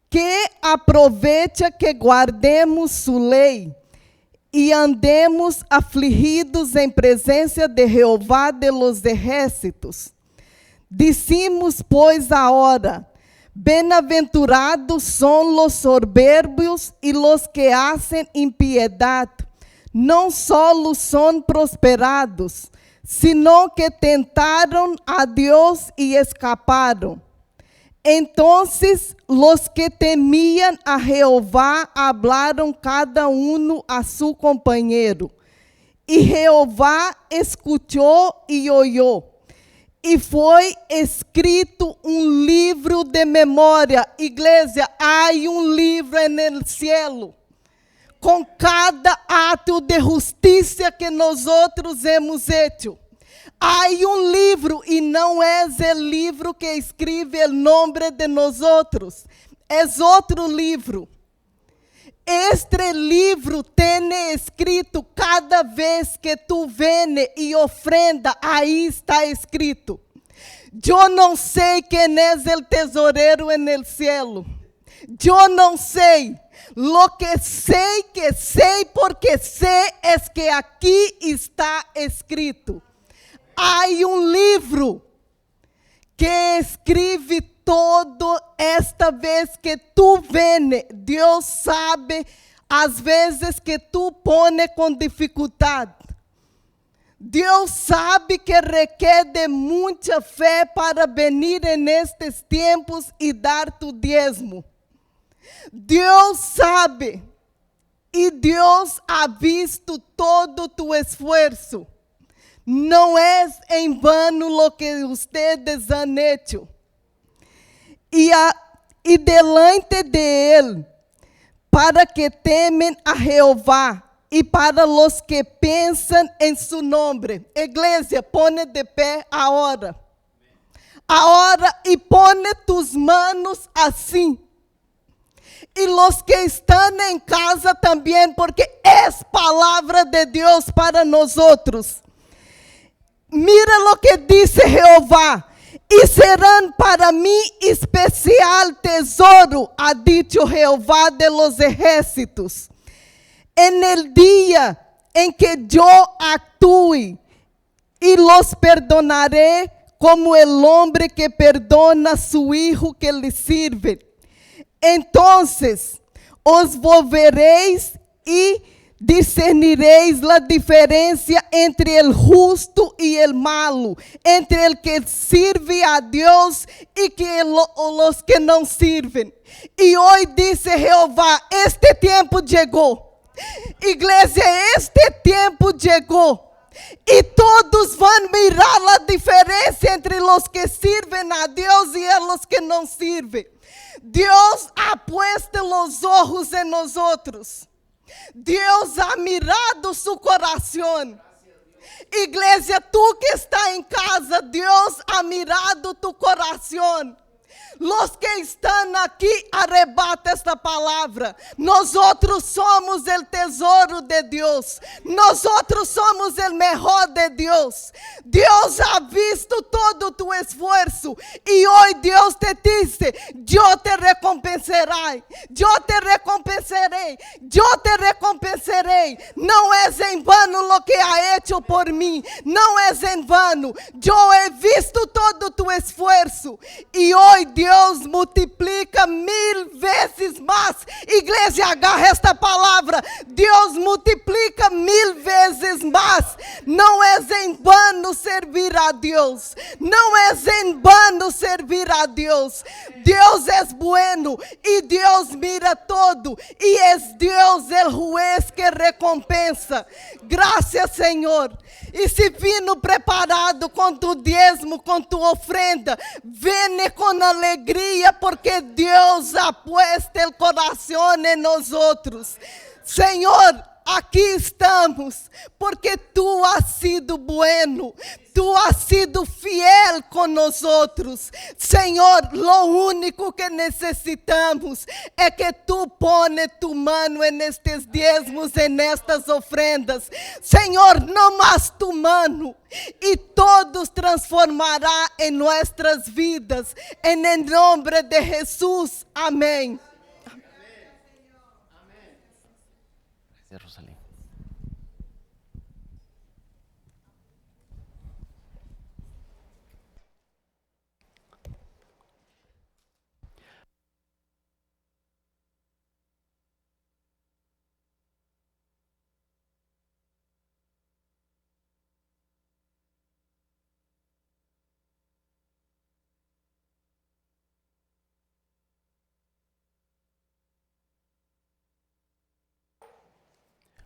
que aprovecha que guardemos su lei, e andemos afligidos em presença de Jeová de los ejércitos. Dizimos, pois, agora, bem-aventurados são os soberbios e los que hacen impiedade. Não só los são prosperados, sino que tentaram a Deus e escaparam. Então, los que temían a Jeová hablaram cada um a su companheiro. E Jeová escutou e oyó. E foi escrito livro de memória. Igreja, há livro no cielo com cada ato de justiça que nós outros hemos hecho. Há livro e não é o livro que escreve o nome de nós outros. É outro livro. Este livro tem escrito cada vez que tu vene e ofrenda, aí está escrito. Eu não sei quem é o tesoureiro no cielo. Eu não sei. Lo que sei porque sei é que aqui está escrito. Há livro que escreve todo esta vez que tu vene. Deus sabe as vezes que tu pone com dificuldade. Deus sabe que requer de muita fé para venir nestes tempos e dar tu diezmo. Deus sabe e Deus ha visto todo tu esforço. Não é em vano lo que ustedes han hecho. E delante de Ele, para que temen a Jeová, e para los que pensam em su nome. Igreja, pone de pé agora. Agora, e pone tus manos assim. E los que estão em casa também, porque é palavra de Deus para nós outros. Mira lo que dice Jehová, e serão para mim especial tesouro, ha dicho Jehová de los ejércitos. En el día en que yo actúe, y los perdonaré como el hombre que perdona a su hijo que le sirve. Entonces os volveréis y discernireis la diferencia entre el justo y el malo, entre el que sirve a Dios y los que no sirven. Y hoy dice Jehová, este tiempo llegó. Iglesia, este tiempo llegó. Y todos van a mirar la diferencia entre los que sirven a Dios y a los que no sirven. Dios ha puesto los ojos en nosotros. Dios ha mirado su corazón. Iglesia, tú que estás en casa, Dios ha mirado tu corazón. Los que están aquí, arrebata esta palabra. Nosotros somos el tesoro de Dios. Nosotros somos el mejor de Dios. Dios ha visto todo tu esfuerzo. Y hoy Dios te dice, yo te recompensaré. Yo te recompensaré. Yo te recompensaré. No es en vano lo que ha hecho por mí. No es en vano. Yo he visto todo tu esfuerzo. Y hoy Dios multiplica 1000 veces más. Iglesia, agarra esta palabra. Dios multiplica 1000 veces más. No es en vano servir a Dios. No es en vano servir a Dios. Dios es bueno y Dios mira todo. Y es Dios el juez que recompensa. Gracias, Señor. E se vino preparado com tu diezmo, com tu ofrenda, vene com alegria, porque Deus ha puesto o coração em nós outros. Senhor, aqui estamos, porque tu has sido bueno, tu has sido fiel com nós outros. Senhor, lo único que necessitamos é que tu pones tu mano nestes diezmos, nestas ofrendas. Senhor, não mais tu mano, e todos transformará em nossas vidas, em nome de Jesus. Amém. Gracias, Rosalía.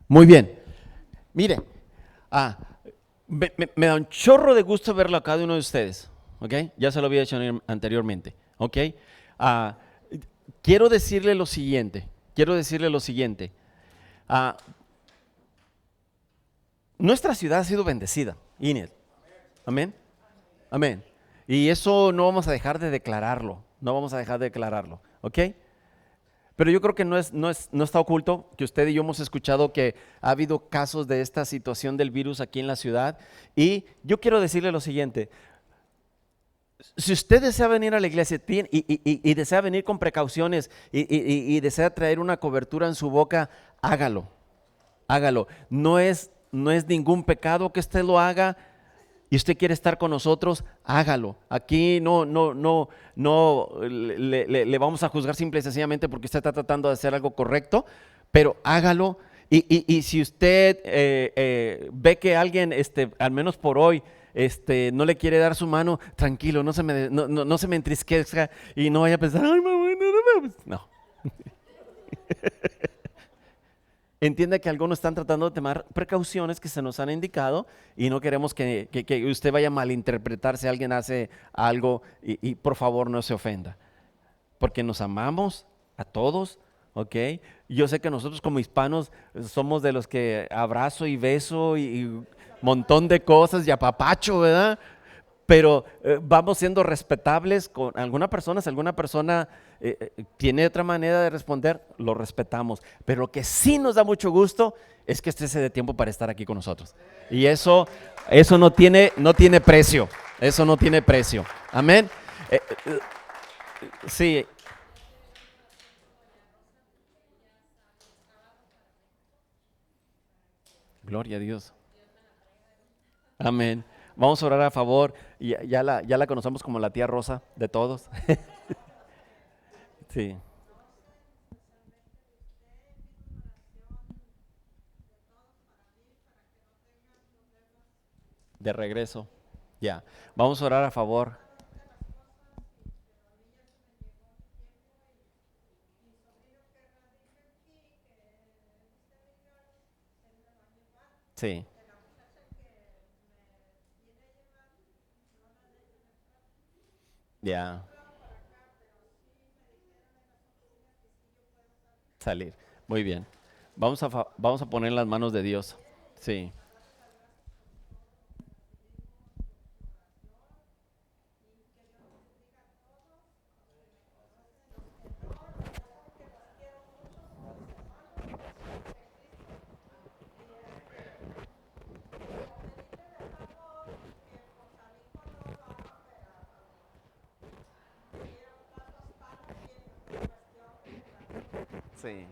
Muy bien. Mire, me da un chorro de gusto verlo a cada uno de ustedes, ¿ok? Ya se lo había hecho anteriormente, ¿ok? Quiero decirle lo siguiente, nuestra ciudad ha sido bendecida, Inés. Amén, amén. Y eso no vamos a dejar de declararlo, ¿ok? Pero yo creo que no está oculto que usted y yo hemos escuchado que ha habido casos de esta situación del virus aquí en la ciudad. Y yo quiero decirle lo siguiente: si usted desea venir a la iglesia y desea venir con precauciones y desea traer una cobertura en su boca, hágalo. No es ningún pecado que usted lo haga. Y usted quiere estar con nosotros, hágalo. Aquí no le vamos a juzgar simple y sencillamente porque usted está tratando de hacer algo correcto, pero hágalo. Y si usted ve que alguien, al menos por hoy, no le quiere dar su mano, tranquilo, no se me entristezca y no vaya a pensar, ay, mamá, no. Entienda que algunos están tratando de tomar precauciones que se nos han indicado y no queremos que usted vaya a malinterpretar si alguien hace algo y por favor no se ofenda, porque nos amamos a todos, ¿ok? Yo sé que nosotros como hispanos somos de los que abrazo y beso y montón de cosas y apapacho, ¿verdad? Pero vamos siendo respetables con alguna persona. Si alguna persona tiene otra manera de responder, lo respetamos. Pero lo que sí nos da mucho gusto es que usted se dé tiempo para estar aquí con nosotros. Y eso no tiene precio. Eso no tiene precio. Amén. Sí. Gloria a Dios. Amén. Vamos a orar a favor. Ya la conocemos como la tía Rosa de todos. Sí. de regreso. Ya, vamos a orar a favor. Sí. Ya. Salir. Muy bien. Vamos a poner en las manos de Dios. Sí. Sí.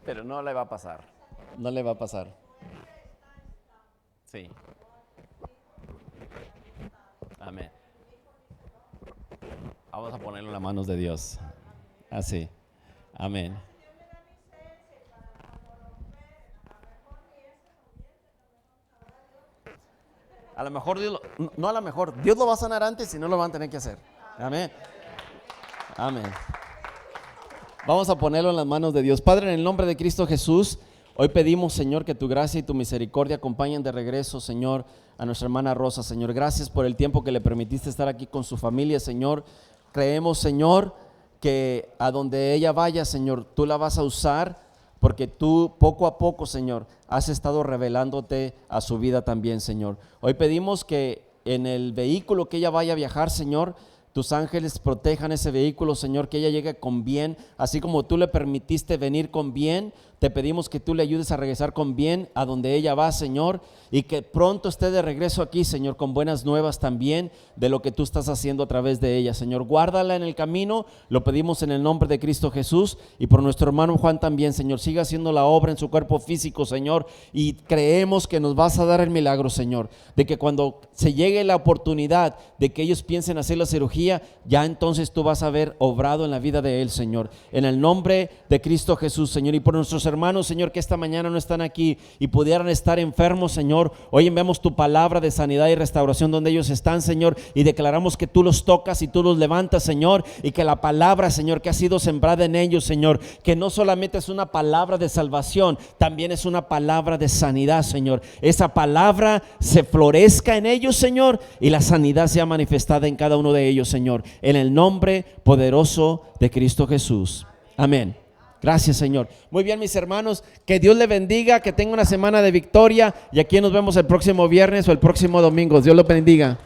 Pero no le va a pasar. No le va a pasar. Sí. Amén. Vamos a ponerlo en las manos de Dios. Así. Amén. A lo mejor Dios no a lo mejor, Dios lo va a sanar antes y no lo van a tener que hacer. Amén. Amén. Vamos a ponerlo en las manos de Dios. Padre, en el nombre de Cristo Jesús, hoy pedimos, Señor, que tu gracia y tu misericordia acompañen de regreso, Señor, a nuestra hermana Rosa, Señor. Gracias por el tiempo que le permitiste estar aquí con su familia, Señor. Creemos, Señor, que a donde ella vaya, Señor, tú la vas a usar, porque tú poco a poco, Señor, has estado revelándote a su vida también, Señor. Hoy pedimos que en el vehículo que ella vaya a viajar, Señor, tus ángeles protejan ese vehículo, Señor, que ella llegue con bien, así como tú le permitiste venir con bien. Te pedimos que tú le ayudes a regresar con bien a donde ella va, Señor, y que pronto esté de regreso aquí, Señor, con buenas nuevas también de lo que tú estás haciendo a través de ella, Señor. Guárdala en el camino, lo pedimos en el nombre de Cristo Jesús, y por nuestro hermano Juan también, Señor. Siga haciendo la obra en su cuerpo físico, Señor, y creemos que nos vas a dar el milagro, Señor, de que cuando se llegue la oportunidad de que ellos piensen hacer la cirugía, ya entonces tú vas a haber obrado en la vida de él, Señor, en el nombre de Cristo Jesús, Señor. Y por nuestros hermanos, Señor, que esta mañana no están aquí y pudieran estar enfermos, Señor, hoy enviamos tu palabra de sanidad y restauración donde ellos están, Señor, y declaramos que tú los tocas y tú los levantas, Señor, y que la palabra, Señor, que ha sido sembrada en ellos, Señor, que no solamente es una palabra de salvación, también es una palabra de sanidad, Señor. Esa palabra se florezca en ellos, Señor, y la sanidad sea manifestada en cada uno de ellos, Señor, en el nombre poderoso de Cristo Jesús. Amén. Gracias, Señor. Muy bien, mis hermanos, que Dios le bendiga, que tenga una semana de victoria, y aquí nos vemos el próximo viernes o el próximo domingo. Dios lo bendiga.